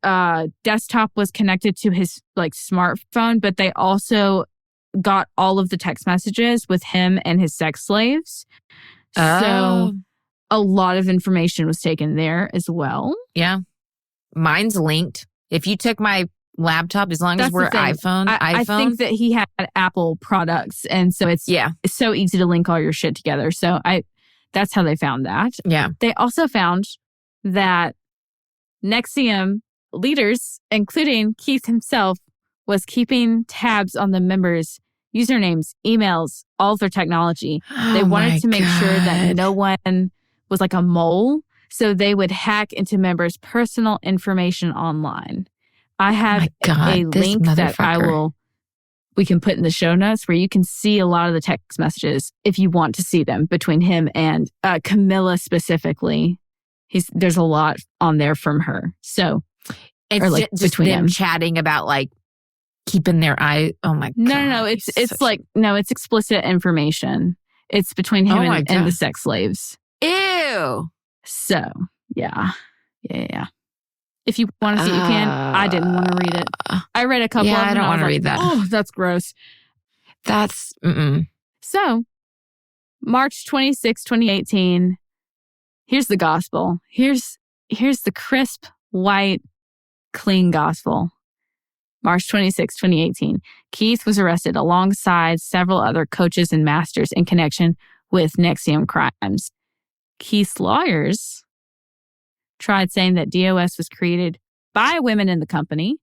desktop was connected to his like smartphone, but they also got all of the text messages with him and his sex slaves. So a lot of information was taken there as well. Yeah. Mine's linked. If you took my laptop, as long as we're iPhone. I think that he had Apple products. And so it's so easy to link all your shit together. So that's how they found that. Yeah. They also found that NXIVM leaders, including Keith himself, was keeping tabs on the members' usernames, emails, all of their technology. They wanted to make sure that no one was like a mole, so they would hack into members' personal information online. I have a link that we can put in the show notes where you can see a lot of the text messages if you want to see them between him and Camilla specifically. There's a lot on there from her. So it's or like just between them them chatting about like keeping their eye. Oh my God. No. It's explicit information. It's between him and the sex slaves. Ew. So yeah. If you want to see it, you can. I didn't want to read it. I read a couple of them. I don't want to read that. Oh, that's gross. That's, So, March 26, 2018, here's the gospel. Here's the crisp, white, clean gospel. March 26, 2018, Keith was arrested alongside several other coaches and masters in connection with NXIVM crimes. Keith's lawyers tried saying that DOS was created by women in the company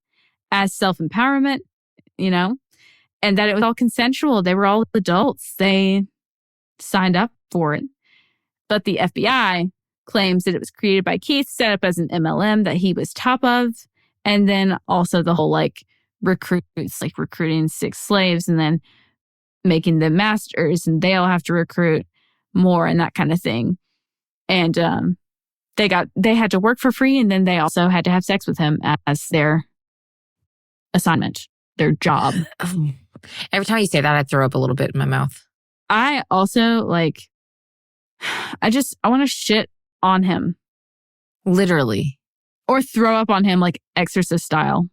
as self-empowerment, you know, and that it was all consensual. They were all adults. They signed up for it. But the FBI claims that it was created by Keith, set up as an MLM that he was top of, and then also the whole like recruits, like recruiting 6 slaves and then making them masters, and they all have to recruit more and that kind of thing. And they had to work for free, and then they also had to have sex with him as their assignment, their job. Every time you say that, I throw up a little bit in my mouth. I also like, I want to shit on him. Literally. Or throw up on him like Exorcist style.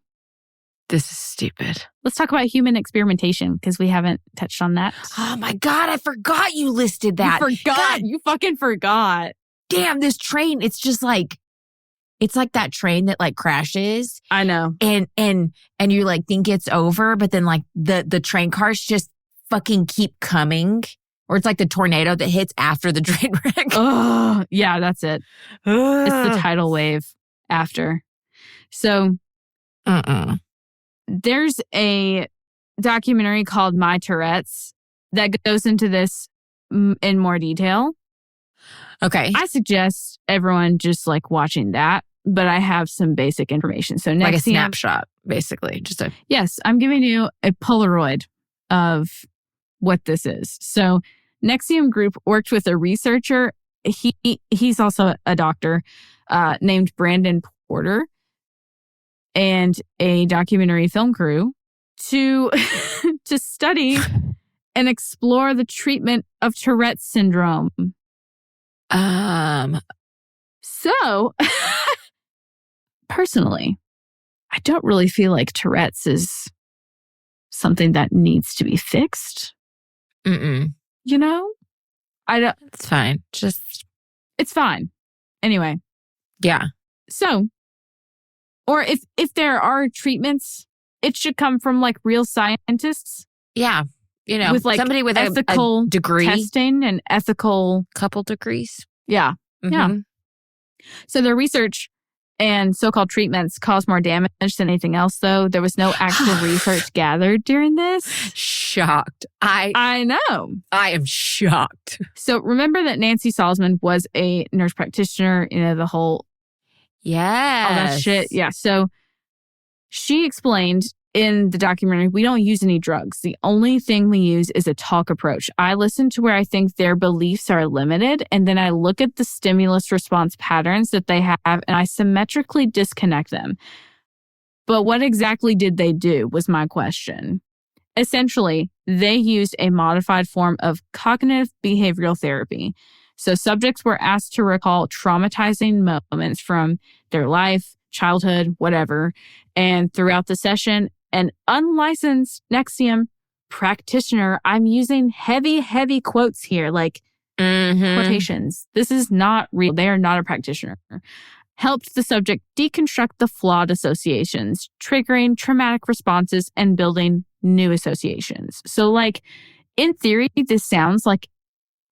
This is stupid. Let's talk about human experimentation because we haven't touched on that. Oh my God, I forgot you listed that. You forgot. God. You fucking forgot. Damn, this train, it's just like, it's like that train that like crashes. I know. And you like think it's over, but then like the train cars just fucking keep coming. Or it's like the tornado that hits after the train wreck. Oh, yeah, that's it. It's the tidal wave after. So, there's a documentary called My Tourette's that goes into this in more detail. Okay. I suggest everyone just like watching that, but I have some basic information. So next like a snapshot, basically. Yes, I'm giving you a Polaroid of what this is. So NXIVM Group worked with a researcher. He's also a doctor named Brandon Porter and a documentary film crew to study and explore the treatment of Tourette's syndrome. So, personally, I don't really feel like Tourette's is something that needs to be fixed. You know? I don't. It's fine. It's fine. Anyway. Yeah. So, or if there are treatments, it should come from like real scientists. Yeah. You know, with like somebody with ethical a degree. Testing and ethical. Couple degrees. Yeah. Yeah. So their research and so-called treatments cause more damage than anything else, though. There was no actual research gathered during this. Shocked. I know. I am shocked. So remember that Nancy Salzman was a nurse practitioner, you know, the whole... Yes. All that shit. Yeah. So she explained in the documentary, we don't use any drugs. The only thing we use is a talk approach. I listen to where I think their beliefs are limited, and then I look at the stimulus response patterns that they have, and I symmetrically disconnect them. But what exactly did they do was my question. Essentially, they used a modified form of cognitive behavioral therapy. So subjects were asked to recall traumatizing moments from their life, childhood, whatever, and throughout the session, an unlicensed NXIVM practitioner, I'm using heavy quotes here, like quotations. This is not real. They are not a practitioner. Helped the subject deconstruct the flawed associations, triggering traumatic responses and building new associations. So like, in theory, this sounds like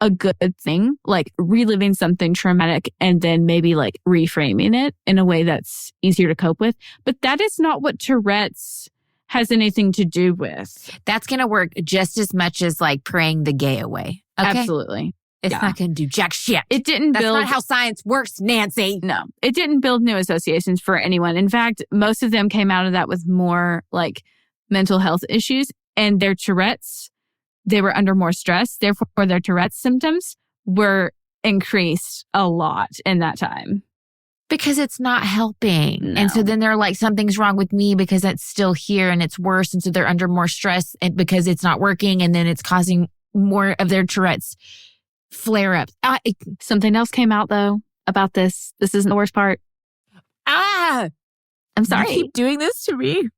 a good thing, like reliving something traumatic and then maybe like reframing it in a way that's easier to cope with. But that is not what Tourette's has anything to do with. That's going to work just as much as like praying the gay away. Okay? Absolutely. It's not going to do jack shit. It didn't That's build... not how science works, Nancy. No, it didn't build new associations for anyone. In fact, most of them came out of that with more like mental health issues, and their Tourette's, they were under more stress. Therefore, their Tourette's symptoms were increased a lot in that time. Because it's not helping. No. And so then they're like, something's wrong with me because that's still here and it's worse. And so they're under more stress because it's not working. And then it's causing more of their Tourette's flare ups. Something else came out though about this. This isn't the worst part. I'm sorry. You keep doing this to me.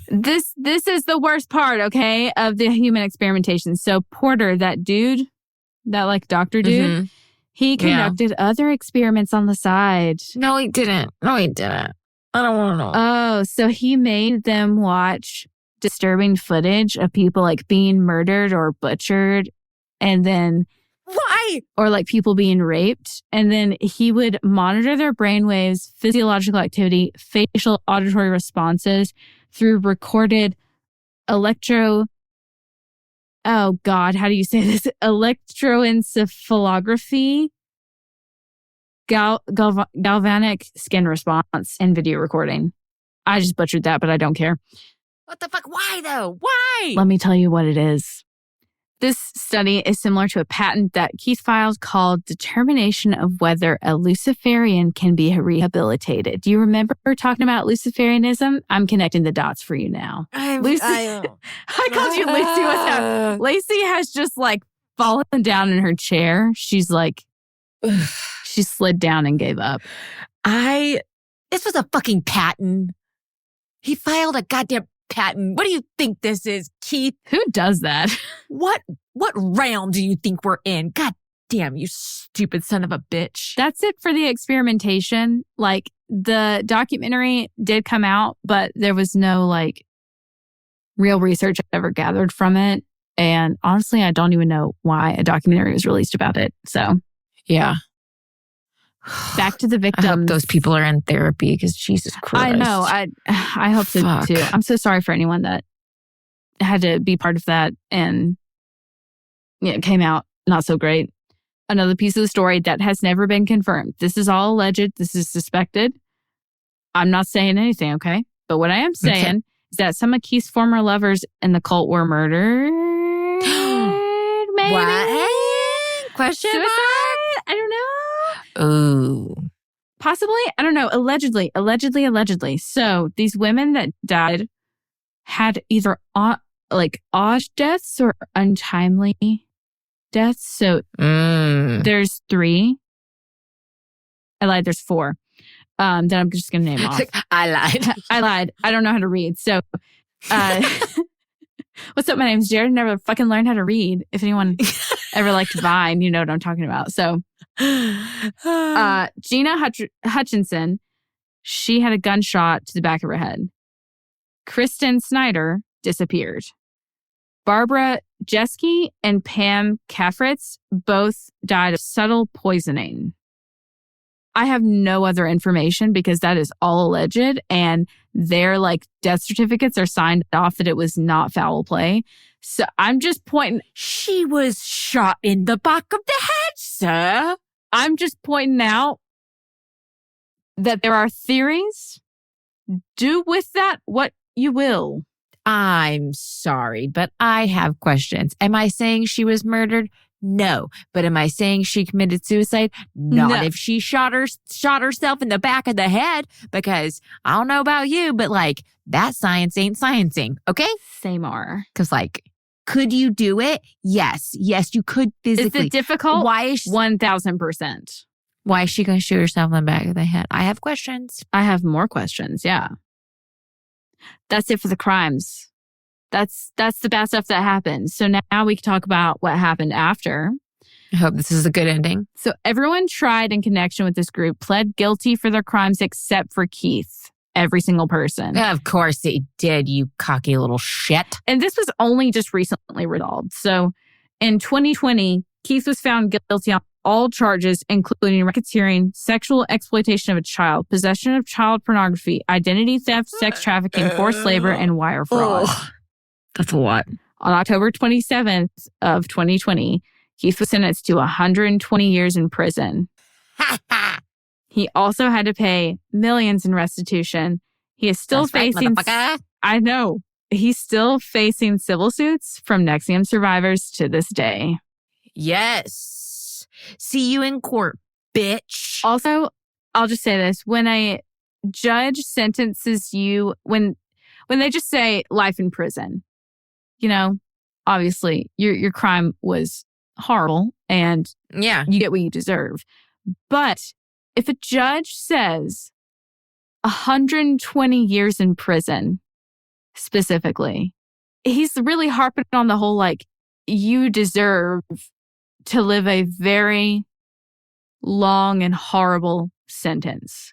This is the worst part, okay, of the human experimentation. So Porter, that dude, that like doctor dude, he conducted other experiments on the side. No, he didn't. I don't want to know. Oh, so he made them watch disturbing footage of people like being murdered or butchered, and then... Why? Or like people being raped. And then he would monitor their brainwaves, physiological activity, facial auditory responses through recorded oh God, how do you say this? Electroencephalography, galvanic skin response, and video recording. I just butchered that, but I don't care. What the fuck? Why though? Why? Let me tell you what it is. This study is similar to a patent that Keith filed called Determination of Whether a Luciferian Can Be Rehabilitated. Do you remember talking about Luciferianism? I'm connecting the dots for you now. I called you Laci. What's up? Laci has just like fallen down in her chair. She's like, she slid down and gave up. This was a fucking patent. He filed a goddamn patent. What do you think this is, Keith? Who does that? What realm do you think we're in? God damn, you stupid son of a bitch. That's it for the experimentation. Like, the documentary did come out, but there was no, like, real research ever gathered from it. And honestly, I don't even know why a documentary was released about it. So, yeah. Back to the victims. I hope those people are in therapy because Jesus Christ. I know. I hope so too. I'm so sorry for anyone that had to be part of that and it came out not so great. Another piece of the story that has never been confirmed. This is all alleged. This is suspected. I'm not saying anything, okay? But what I am saying is that some of Keith's former lovers in the cult were murdered. Maybe. What? Question Suicide? mark? I don't know. Ooh. Possibly. I don't know. Allegedly. So these women that died had either odd deaths or untimely deaths. So there's 3. I lied. There's 4. That I'm just going to name off. I lied. I don't know how to read. So, what's up? My name's Jared. Never fucking learned how to read. If anyone ever liked Vine, you know what I'm talking about. So, Gina Hutchinson, she had a gunshot to the back of her head. Kristen Snyder disappeared. Barbara Jeske and Pam Kafritz both died of subtle poisoning. I have no other information because that is all alleged and their death certificates are signed off that it was not foul play. So I'm just pointing. She was shot in the back of the head, sir. I'm just pointing out that there are theories. Do with that what you will. I'm sorry, but I have questions. Am I saying she was murdered? No. But am I saying she committed suicide? Not No. If she shot herself in the back of the head, because I don't know about you, but that science ain't sciencing, okay? Same are. Because could you do it? Yes, you could physically. Is it difficult? Why is 1,000%. Why is she going to shoot herself in the back of the head? I have questions. I have more questions. Yeah. That's it for the crimes. That's the bad stuff that happened. So now we can talk about what happened after. I hope this is a good ending. So everyone tried in connection with this group pled guilty for their crimes except for Keith. Every single person. Of course they did, you cocky little shit. And this was only just recently resolved. So in 2020, Keith was found guilty on all charges, including racketeering, sexual exploitation of a child, possession of child pornography, identity theft, sex trafficking, forced labor, and wire fraud. That's a lot. On October 27th of 2020, Keith was sentenced to 120 years in prison. He also had to pay millions in restitution. He is still facing... I know. He's still facing civil suits from NXIVM survivors to this day. Yes. See you in court, bitch. Also, I'll just say this. When a judge sentences you... When they just say life in prison, obviously your crime was horrible and you get what you deserve. But if a judge says 120 years in prison, specifically, he's really harping on the whole, you deserve to live a very long and horrible sentence.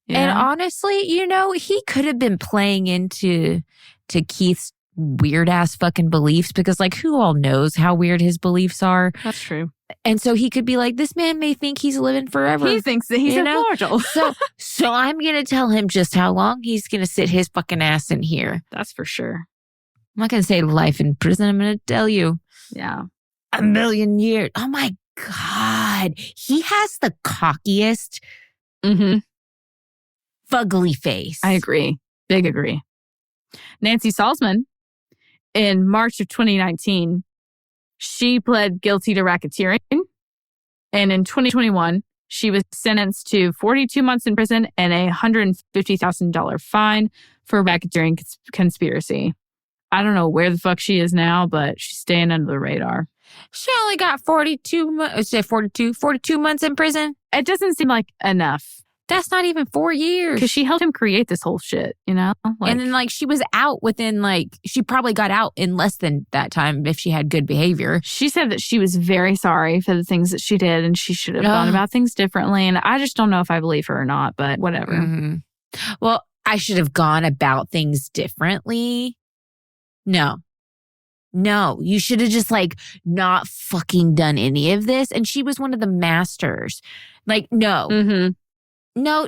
And honestly, he could have been playing into Keith's weird ass fucking beliefs because who all knows how weird his beliefs are. That's true. And so he could be like, this man may think he's living forever. He thinks that he's immortal. so I'm going to tell him just how long he's going to sit his fucking ass in here. That's for sure. I'm not going to say life in prison. I'm going to tell you. Yeah. 1 million years. Oh my God. He has the cockiest fugly face. I agree. Big agree. Nancy Salzman, in March of 2019, she pled guilty to racketeering. And in 2021, she was sentenced to 42 months in prison and a $150,000 fine for racketeering conspiracy. I don't know where the fuck she is now, but she's staying under the radar. She only got 42 months in prison. It doesn't seem like enough. That's not even 4 years. Because she helped him create this whole shit, you know? And then, she was out within, she probably got out in less than that time if she had good behavior. She said that she was very sorry for the things that she did and she should have gone about things differently. And I just don't know if I believe her or not, but whatever. Mm-hmm. Well, I should have gone about things differently. No, you should have just not fucking done any of this. And she was one of the masters. No. Mm-hmm. No.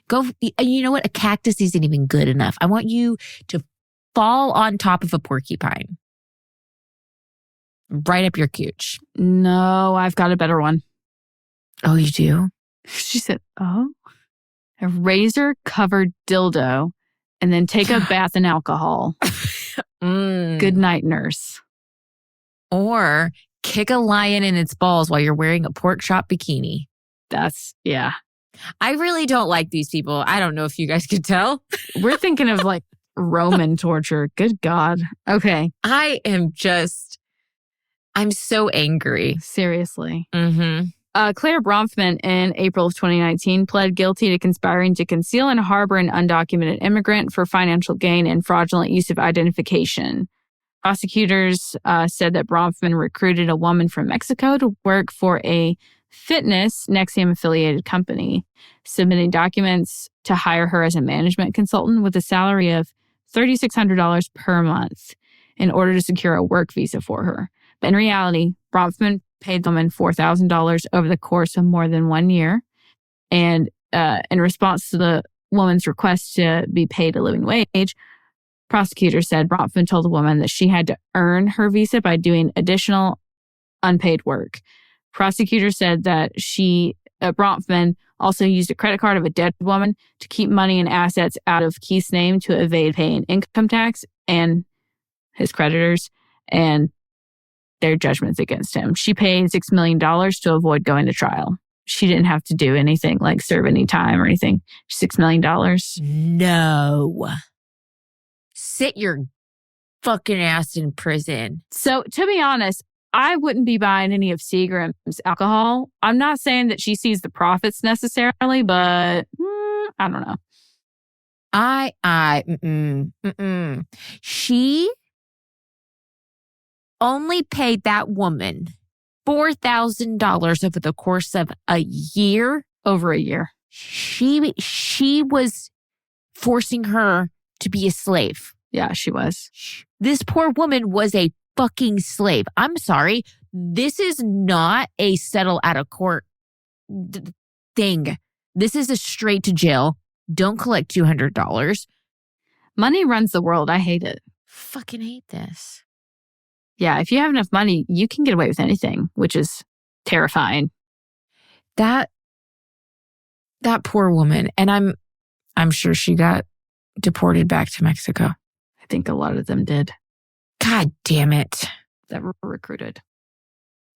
Go, you know what? A cactus isn't even good enough. I want you to fall on top of a porcupine. Right up your cooch. No, I've got a better one. Oh, you do? She said, a razor-covered dildo and then take a bath in alcohol. Good night, nurse. Or kick a lion in its balls while you're wearing a pork chop bikini. Yeah. I really don't like these people. I don't know if you guys could tell. We're thinking of Roman torture. Good God. Okay. I'm so angry. Seriously. Mm-hmm. Claire Bronfman in April of 2019 pled guilty to conspiring to conceal and harbor an undocumented immigrant for financial gain and fraudulent use of identification. Prosecutors said that Bronfman recruited a woman from Mexico to work for a fitness NXIVM-affiliated company, submitting documents to hire her as a management consultant with a salary of $3,600 per month in order to secure a work visa for her. But in reality, Bronfman paid the woman $4,000 over the course of more than 1 year. And in response to the woman's request to be paid a living wage, prosecutors said Bronfman told the woman that she had to earn her visa by doing additional unpaid work. Prosecutors said that Bronfman also used a credit card of a dead woman to keep money and assets out of Keith's name to evade paying income tax and his creditors and their judgments against him. She paid $6 million to avoid going to trial. She didn't have to do anything serve any time or anything. $6 million. No. Sit your fucking ass in prison. So, to be honest, I wouldn't be buying any of Seagram's alcohol. I'm not saying that she sees the profits necessarily, but I don't know. She only paid that woman $4,000 over the course of a year. Over a year. She was forcing her to be a slave. Yeah, she was. This poor woman was a fucking slave. I'm sorry. This is not a settle out of court thing. This is a straight to jail. Don't collect $200. Money runs the world. I hate it. Fucking hate this. Yeah, if you have enough money, you can get away with anything, which is terrifying. That poor woman, and I'm sure she got deported back to Mexico. I think a lot of them did. God damn it. That were recruited.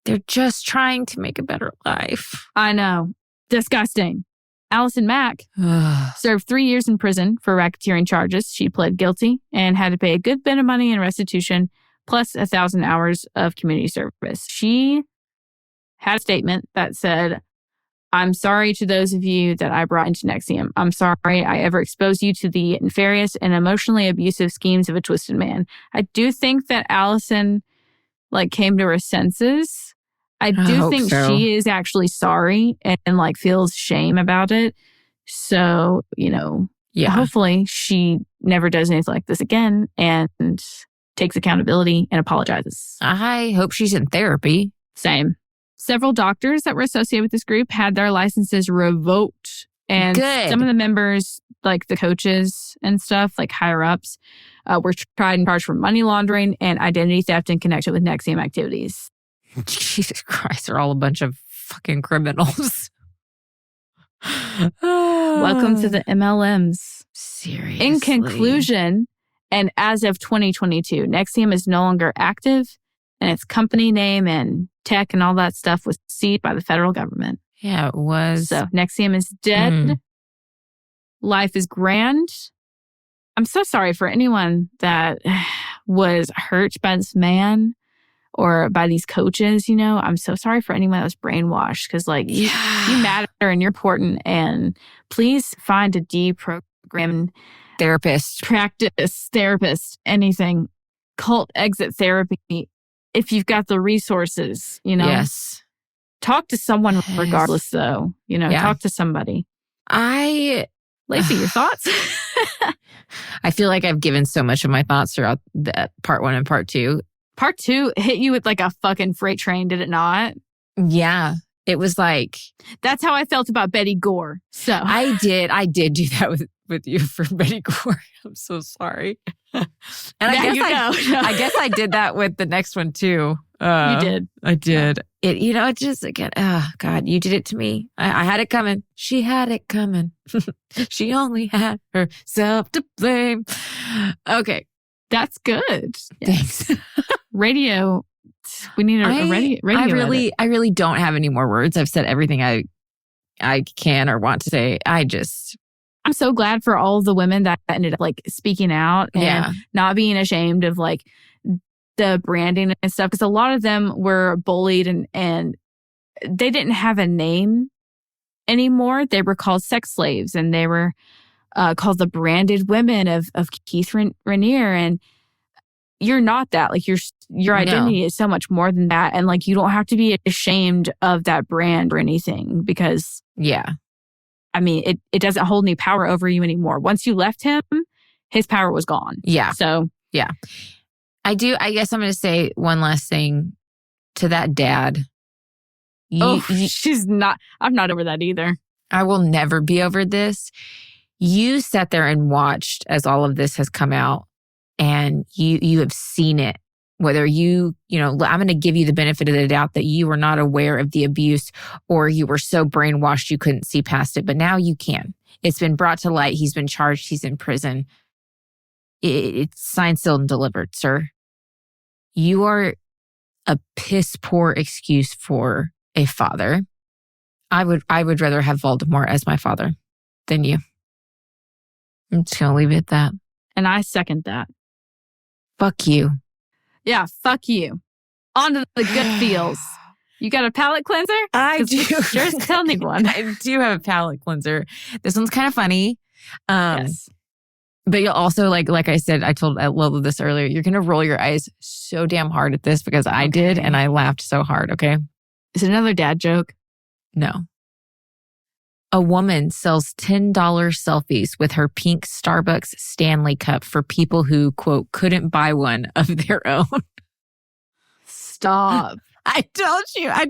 They're just trying to make a better life. I know. Disgusting. Allison Mack served 3 years in prison for racketeering charges. She pled guilty and had to pay a good bit of money in restitution, plus 1,000 hours of community service. She had a statement that said, "I'm sorry to those of you that I brought into NXIVM. I'm sorry I ever exposed you to the nefarious and emotionally abusive schemes of a twisted man." I do think that Allison came to her senses. I do think so. she is actually sorry and feels shame about it. So, hopefully she never does anything like this again and takes accountability and apologizes. I hope she's in therapy. Same. Several doctors that were associated with this group had their licenses revoked. And some of the members, the coaches and stuff, higher ups, were tried and charged for money laundering and identity theft in connection with NXIVM activities. Jesus Christ, they're all a bunch of fucking criminals. Welcome to the MLMs. Seriously. In conclusion, and as of 2022, NXIVM is no longer active, and its company name and tech and all that stuff was seized by the federal government. Yeah, it was. So NXIVM is dead. Life is grand. I'm so sorry for anyone that was hurt by this man or by these coaches, you know. I'm so sorry for anyone that was brainwashed because, like, you matter and you're important. And please find a deprogram therapist, practice therapist, anything, cult exit therapy. If you've got the resources, you know. Yes. Talk to someone regardless, though. You know, talk to somebody. Laci, your thoughts? I feel like I've given so much of my thoughts throughout the part 1 and part 2. Part 2 hit you with like a fucking freight train, did it not? Yeah. It was like... That's how I felt about Betty Gore. So I did do that with you for Betty Gore. I'm so sorry. And I guess I did that with the next one too. You did. I did. It, you know, it just, again, oh God, you did it to me. I had it coming. She had it coming. She only had herself to blame. Okay. That's good. Thanks. Radio. We need a radio. I really don't have any more words. I've said everything I can or want to say. I'm so glad for all the women that ended up like speaking out and not being ashamed of like the branding and stuff. Because a lot of them were bullied and they didn't have a name anymore. They were called sex slaves and they were called the branded women of Keith Raniere. And you're not that. Like your identity is so much more than that. And like you don't have to be ashamed of that brand or anything because I mean, it doesn't hold any power over you anymore. Once you left him, his power was gone. Yeah. So yeah. I guess I'm going to say one last thing to that dad. I'm not over that either. I will never be over this. You sat there and watched as all of this has come out and you have seen it. Whether you know, I'm going to give you the benefit of the doubt that you were not aware of the abuse or you were so brainwashed you couldn't see past it. But now you can. It's been brought to light. He's been charged. He's in prison. It's signed, sealed, and delivered, sir. You are a piss poor excuse for a father. I would rather have Voldemort as my father than you. I'm just going to leave it at that. And I second that. Fuck you. Yeah, fuck you. On to the good feels. You got a palate cleanser? I do. Sure, tell me one. I do have a palate cleanser. This one's kind of funny. Yes. But you'll also, like I said, I told Lola this earlier, you're going to roll your eyes so damn hard at this because I did and I laughed so hard, okay? Is it another dad joke? No. A woman sells $10 selfies with her pink Starbucks Stanley cup for people who, quote, couldn't buy one of their own. Stop. I told you. I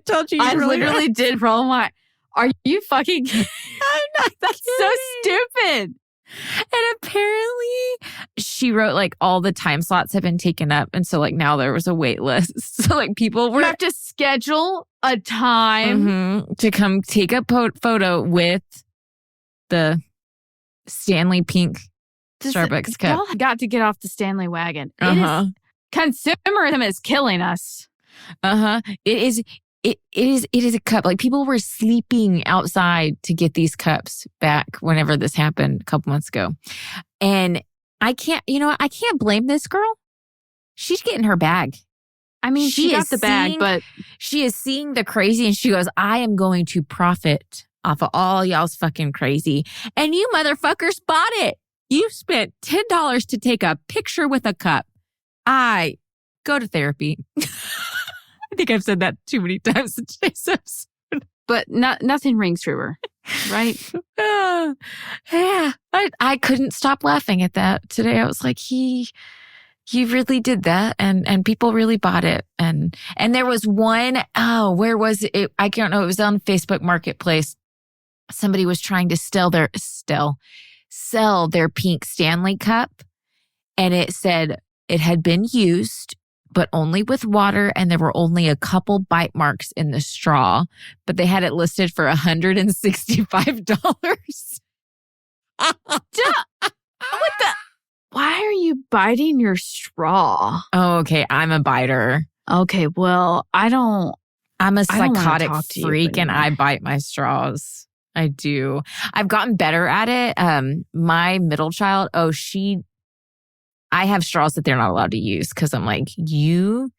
literally did roll my... Are you fucking... I'm not That's so stupid. And apparently she wrote like all the time slots have been taken up. And so like now there was a wait list. So like people were... You have to schedule a time to come take a photo with the Stanley pink Starbucks cup. Y'all got to get off the Stanley wagon. Consumerism is killing us. It is a cup. Like people were sleeping outside to get these cups back whenever this happened a couple months ago. And I can't blame this girl. She's getting her bag. I mean, she got the bag, but she is seeing the crazy and she goes, I am going to profit off of all y'all's fucking crazy. And you motherfuckers bought it. You spent $10 to take a picture with a cup. I go to therapy. I think I've said that too many times in today's episode. But nothing rings truer, right? Yeah. I couldn't stop laughing at that today. I was like, he really did that and people really bought it. And there was one, where was it? I don't know. It was on Facebook Marketplace. Somebody was trying to sell their pink Stanley cup. And it said it had been used, but only with water. And there were only a couple bite marks in the straw, but they had it listed for $165. What the? Why are you biting your straw? Oh, okay. I'm a biter. Okay. Well, I'm a psychotic freak and I bite my straws. I do. I've gotten better at it. My middle child, she I have straws that they're not allowed to use because I'm like, you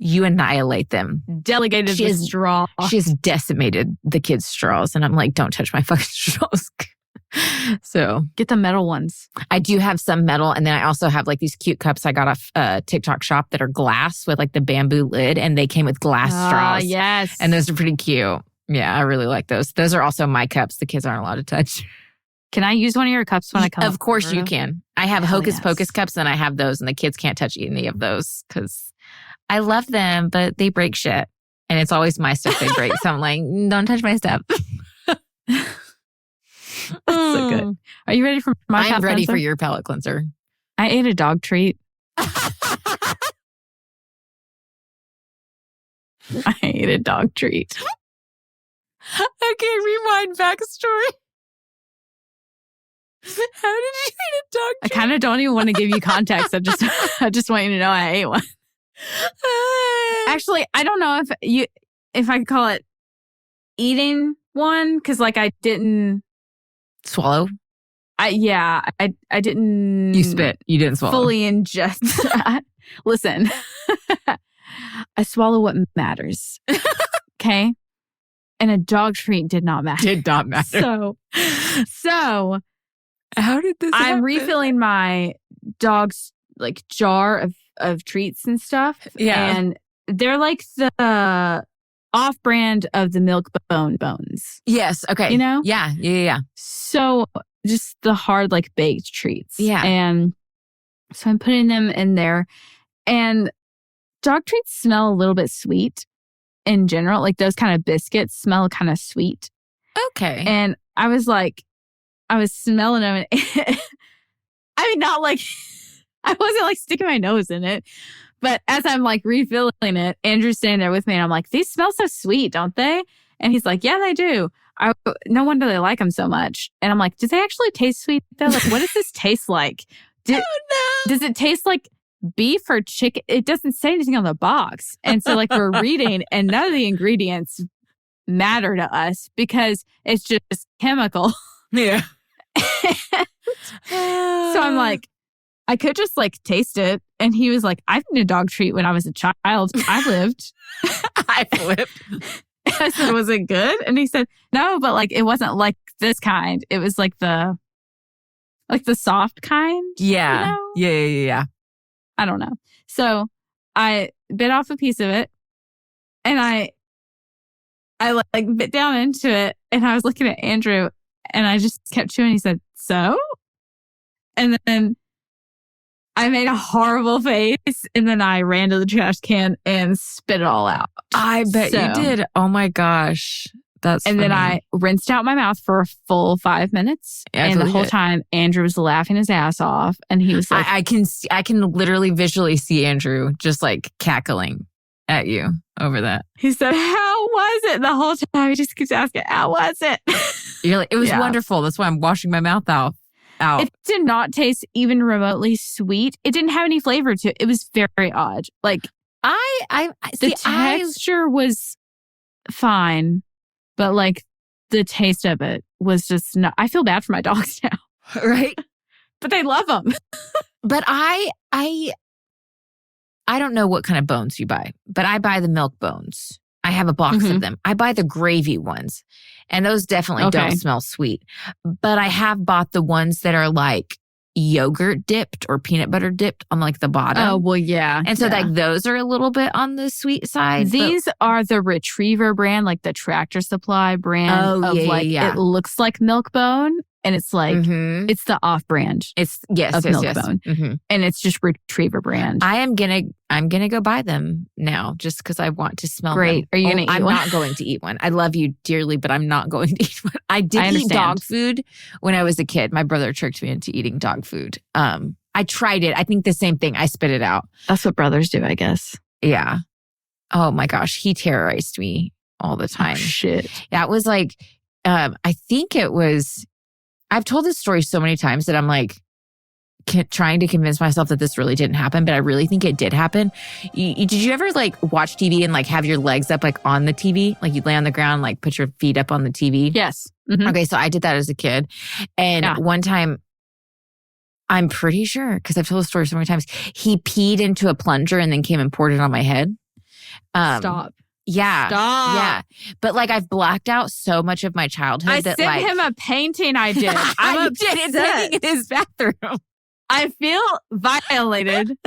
annihilate them. Delegated the straw. She has decimated the kids' straws. And I'm like, don't touch my fucking straws. So get the metal ones. I do have some metal. And then I also have like these cute cups I got off a TikTok shop that are glass with like the bamboo lid. And they came with glass straws. Yes. And those are pretty cute. Yeah, I really like those. Those are also my cups the kids aren't allowed to touch. Can I use one of your cups when I come? Of course you can. I have Hocus Pocus cups and I have those, and the kids can't touch any of those because I love them, but they break shit. And it's always my stuff they break. So I'm like, don't touch my stuff. So good. Are you ready for my I'm ready for your palate cleanser. I ate a dog treat. I ate a dog treat. Okay, rewind backstory. How did you eat a dog treat? I kind of don't even want to give you context. I just want you to know I ate one. Actually, I don't know if I could call it eating one because like I didn't swallow. I didn't. You spit. You didn't swallow. Fully ingest. Listen, I swallow what matters. Okay, and a dog treat did not matter. Did not matter. So how did this? I'm refilling my dog's like jar of treats and stuff. Yeah, and they're like the off-brand of the milk bones. Yes. Okay. You know? Yeah. So just the hard, like baked treats. Yeah. And so I'm putting them in there. And dog treats smell a little bit sweet in general. Like those kind of biscuits smell kind of sweet. Okay. And I was smelling them. And I mean, not like, I wasn't like sticking my nose in it. But as I'm like refilling it, Andrew's standing there with me and I'm like, these smell so sweet, don't they? And he's like, yeah, they do. No wonder they like them so much. And I'm like, do they actually taste sweet though? Like, what does this taste like? Does it taste like beef or chicken? It doesn't say anything on the box. And so like we're reading and none of the ingredients matter to us because it's just chemical. Yeah. So I'm like, I could just like taste it. And he was like, I've eaten a dog treat when I was a child. I lived. I flipped. I said, was it good? And he said, no, but like, it wasn't like this kind. It was like the soft kind. Yeah. You know? Yeah. I don't know. So I bit off a piece of it and I like bit down into it and I was looking at Andrew and I just kept chewing. He said, so? And then I made a horrible face and then I ran to the trash can and spit it all out. I bet you did. Oh my gosh. That's funny. Then I rinsed out my mouth for a full 5 minutes. And the whole time Andrew was laughing his ass off. And he was like, I can literally visually see Andrew just like cackling at you over that. He said, how was it? The whole time he just keeps asking, how was it? You're like, it was wonderful. That's why I'm washing my mouth out. It did not taste even remotely sweet. It didn't have any flavor to it. It was very odd. Like the texture was fine, but like the taste of it was just not. I feel bad for my dogs now, right? But they love them. But I don't know what kind of bones you buy, but I buy the milk bones. I have a box of them. I buy the gravy ones, and those definitely don't smell sweet. But I have bought the ones that are like yogurt dipped or peanut butter dipped on like the bottom. Oh, well, yeah. And so like those are a little bit on the sweet side. These are the Retriever brand, like the Tractor Supply brand it looks like Milk-Bone. And it's like, it's the off-brand. It's Milk-Bone. Mm-hmm. And it's just Retriever brand. I'm gonna go buy them now just because I want to smell them. Are you gonna eat one? one? I'm not going to eat one. I love you dearly, but I'm not going to eat one. I did eat dog food when I was a kid. My brother tricked me into eating dog food. I tried it. I think the same thing. I spit it out. That's what brothers do, I guess. Yeah. Oh my gosh. He terrorized me all the time. Oh, shit. Yeah, it was like, I think it was... I've told this story so many times that I'm like trying to convince myself that this really didn't happen, but I really think it did happen. Did you ever like watch TV and like have your legs up like on the TV? Like you'd lay on the ground, like put your feet up on the TV? Yes. Mm-hmm. Okay, so I did that as a kid. And one time I'm pretty sure, because I've told the story so many times. He peed into a plunger and then came and poured it on my head. Stop. Yeah. Stop. Yeah. But like I've blacked out so much of my childhood I that sent like him a painting I did. I'm upset. It's hanging in his bathroom. I feel violated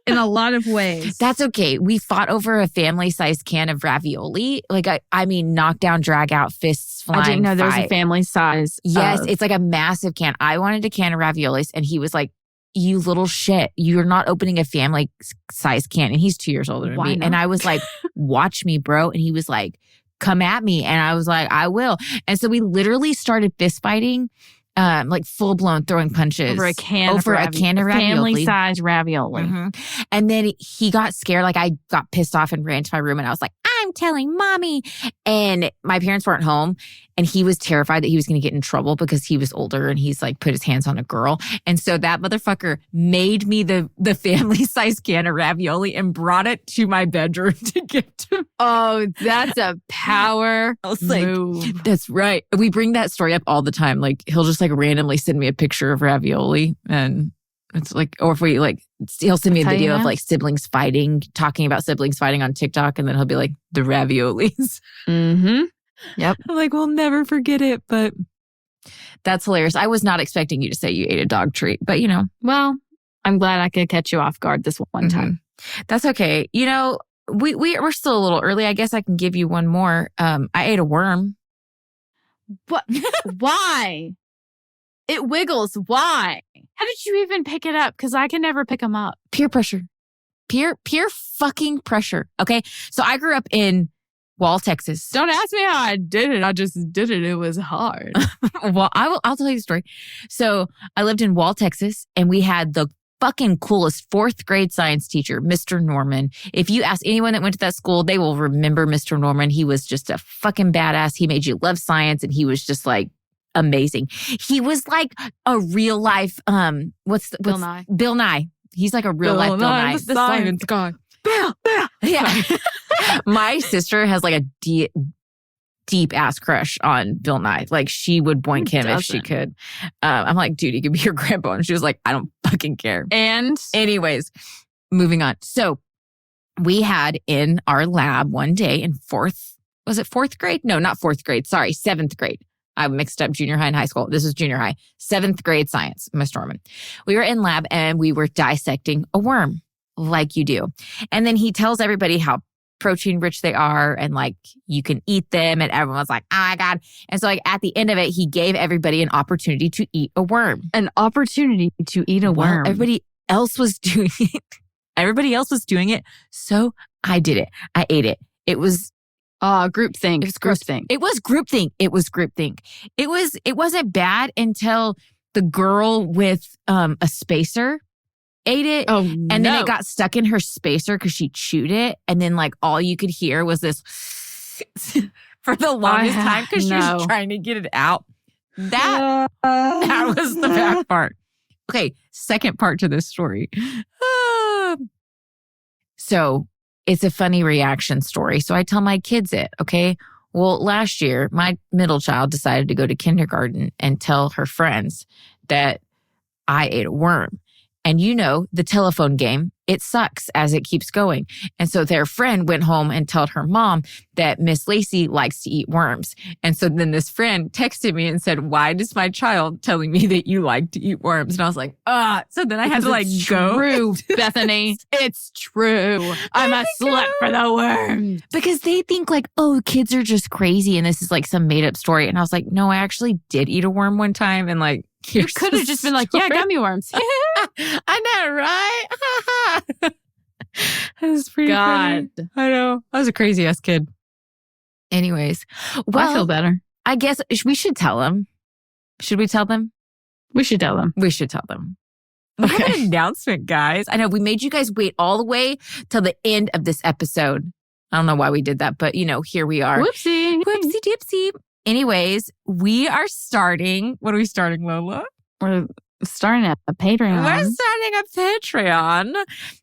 in a lot of ways. That's okay. We fought over a family-sized can of ravioli. Like, I mean, knockdown, drag out, fists flying. I didn't know there was a fight. family size. Yes, it's like a massive can. I wanted a can of raviolis, and he was like, you little shit. You're not opening a family-sized can. And he's 2 years older than Why me. not? And I was like, watch me, bro. And he was like, come at me. And I was like, I will. And so we literally started fist fighting. Like full blown throwing punches over a can of ravioli. Family size ravioli. Mm-hmm. And then he got scared. Like I got pissed off and ran to my room and I was like, I'm telling mommy. And my parents weren't home. And he was terrified that he was going to get in trouble because he was older and he's like put his hands on a girl. And so that motherfucker made me the family size can of ravioli and brought it to my bedroom to give to me. Oh, that's a power move. That's right. We bring that story up all the time. Like he'll just like randomly send me a picture of ravioli and it's like, or if we like, he'll send me a video of like siblings fighting, talking about siblings fighting on TikTok. And then he'll be like, the raviolis. Mm-hmm. Yep. I'm like, we'll never forget it. But that's hilarious. I was not expecting you to say you ate a dog treat, but you know. Well, I'm glad I could catch you off guard this one time. That's okay. You know, we're still a little early. I guess I can give you one more. I ate a worm. What? Why? It wiggles. Why? How did you even pick it up? Because I can never pick them up. Peer pressure. Peer fucking pressure. Okay. So I grew up in Wall, Texas. Don't ask me how I did it. I just did it. It was hard. Well, I'll tell you the story. So I lived in Wall, Texas, and we had the fucking coolest 4th grade science teacher, Mr. Norman. If you ask anyone that went to that school, they will remember Mr. Norman. He was just a fucking badass. He made you love science, and he was just like amazing. He was like a real life, what's Bill Nye. Bill Nye. He's like a real life Bill Nye. The science guy. Bill. Yeah. My sister has like a deep ass crush on Bill Nye. Like she would boink him if she could. I'm like, dude, he could be your grandpa. And she was like, I don't fucking care. And anyways, moving on. So we had in our lab one day in 4th grade? No, not 4th grade. Sorry, 7th grade. I mixed up junior high and high school. This is junior high. 7th grade science, Miss Norman. We were in lab and we were dissecting a worm like you do. And then he tells everybody how protein rich they are and like you can eat them. And everyone was like, oh my God. And so like at the end of it, he gave everybody an opportunity to eat a worm. An opportunity to eat a worm. Everybody else was doing it. So I did it. I ate it. It was groupthink. It was groupthink. It wasn't bad until the girl with a spacer ate it. Oh, and then it got stuck in her spacer because she chewed it. And then like all you could hear was this for the longest time because she was trying to get it out. That was the bad part. Okay, second part to this story. So it's a funny reaction story. So I tell my kids it, okay? Well, last year, my middle child decided to go to kindergarten and tell her friends that I ate a worm. And you know, the telephone game, it sucks as it keeps going. And so their friend went home and told her mom that Miss Laci likes to eat worms. And so then this friend texted me and said, why is my child telling me that you like to eat worms? And I was like, so then I had to like go. True, Bethany. It's true. I'm a slut for the worms. Because they think like, oh, kids are just crazy. And this is like some made up story. And I was like, no, I actually did eat a worm one time. And like, you could have just been like, yeah, gummy worms. I know, right? That was pretty funny. I know. I was a crazy ass kid. Anyways. Well, I feel better. I guess we should tell them. Should we tell them? We should tell them. We should tell them. Okay. We have an announcement, guys. I know we made you guys wait all the way till the end of this episode. I don't know why we did that, but you know, here we are. Whoopsie. Whoopsie dipsy. Anyways, we are starting. What are we starting, Lola? We're starting a Patreon. We're starting a Patreon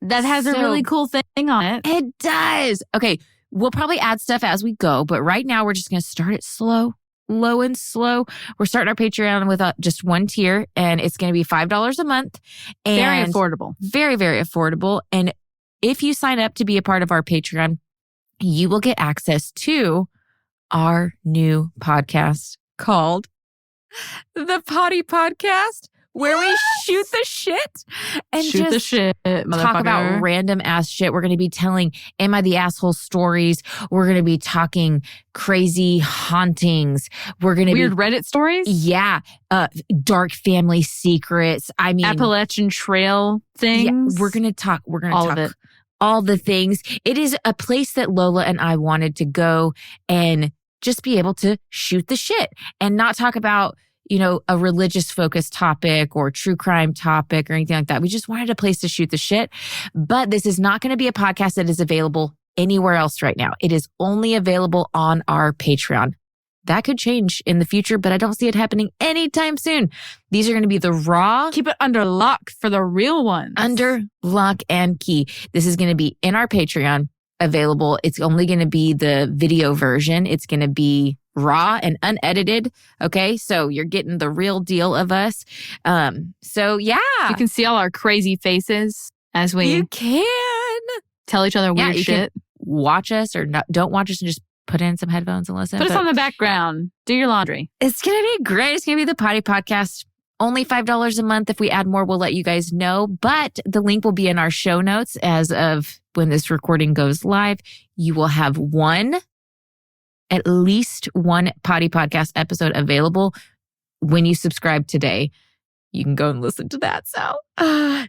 that has a really cool thing on it. It does. Okay, we'll probably add stuff as we go, but right now we're just going to start it slow. low and slow. We're starting our Patreon with just one tier, and it's going to be $5 a month. And very affordable. Very, very affordable. And if you sign up to be a part of our Patreon, you will get access to our new podcast called the Poddy Podcast, where we shoot the shit and shoot the shit, talk about random ass shit. We're going to be telling Am I the Asshole stories. We're going to be talking crazy hauntings. We're going to weird Reddit stories. Yeah. Dark family secrets. I mean, Appalachian Trail things. Yeah, we're going to talk all of it. All the things. It is a place that Lola and I wanted to go and just be able to shoot the shit and not talk about, you know, a religious focused topic or true crime topic or anything like that. We just wanted a place to shoot the shit. But this is not going to be a podcast that is available anywhere else right now. It is only available on our Patreon. That could change in the future, but I don't see it happening anytime soon. These are going to be the raw. Keep it under lock for the real ones. Under lock and key. This is going to be in our Patreon available. It's only going to be the video version. It's going to be raw and unedited. Okay. So you're getting the real deal of us. So yeah. You can see all our crazy faces as we You can tell each other weird shit. Watch us or not, don't watch us and just put in some headphones and listen. Put us on the background. Do your laundry. It's going to be great. It's going to be the Poddy Podcast. Only $5 a month. If we add more, we'll let you guys know. But the link will be in our show notes as of when this recording goes live. You will have at least one Poddy Podcast episode available when you subscribe today. You can go and listen to that. So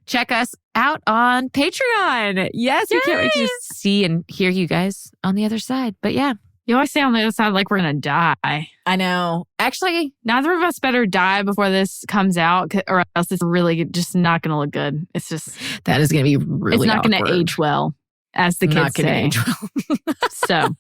check us out on Patreon. Yes, we can't wait to see and hear you guys on the other side. But yeah. You always say on the other side like we're going to die. I know. Actually, neither of us better die before this comes out or else it's really just not going to look good. It's just... That is going to be really It's not going to age well, as the kids say. Age well. So...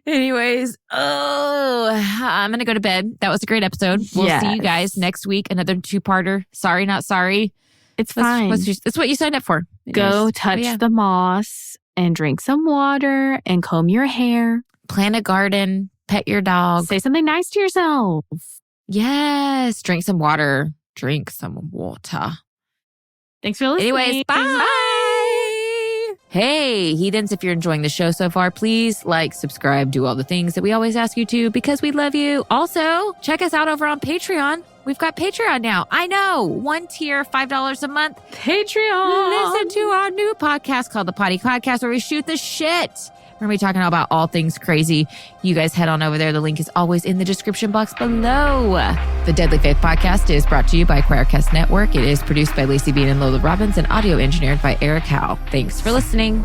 Anyways, I'm going to go to bed. That was a great episode. We'll see you guys next week. Another 2-parter. Sorry, not sorry. It's fine. It's what you signed up for. Go touch the moss and drink some water and comb your hair. Plant a garden. Pet your dog. Say something nice to yourself. Yes. Drink some water. Drink some water. Thanks for listening. Anyways, bye. Hey, heathens, if you're enjoying the show so far, please like, subscribe, do all the things that we always ask you to because we love you. Also, check us out over on Patreon. We've got Patreon now. I know. One tier, $5 a month. Patreon. Listen to our new podcast called the Poddy Podcast where we shoot the shit. We're going to be talking about all things crazy. You guys head on over there. The link is always in the description box below. The Deadly Faith Podcast is brought to you by Queercast Network. It is produced by Lacey Bean and Lola Robbins and audio engineered by Eric Howe. Thanks for listening.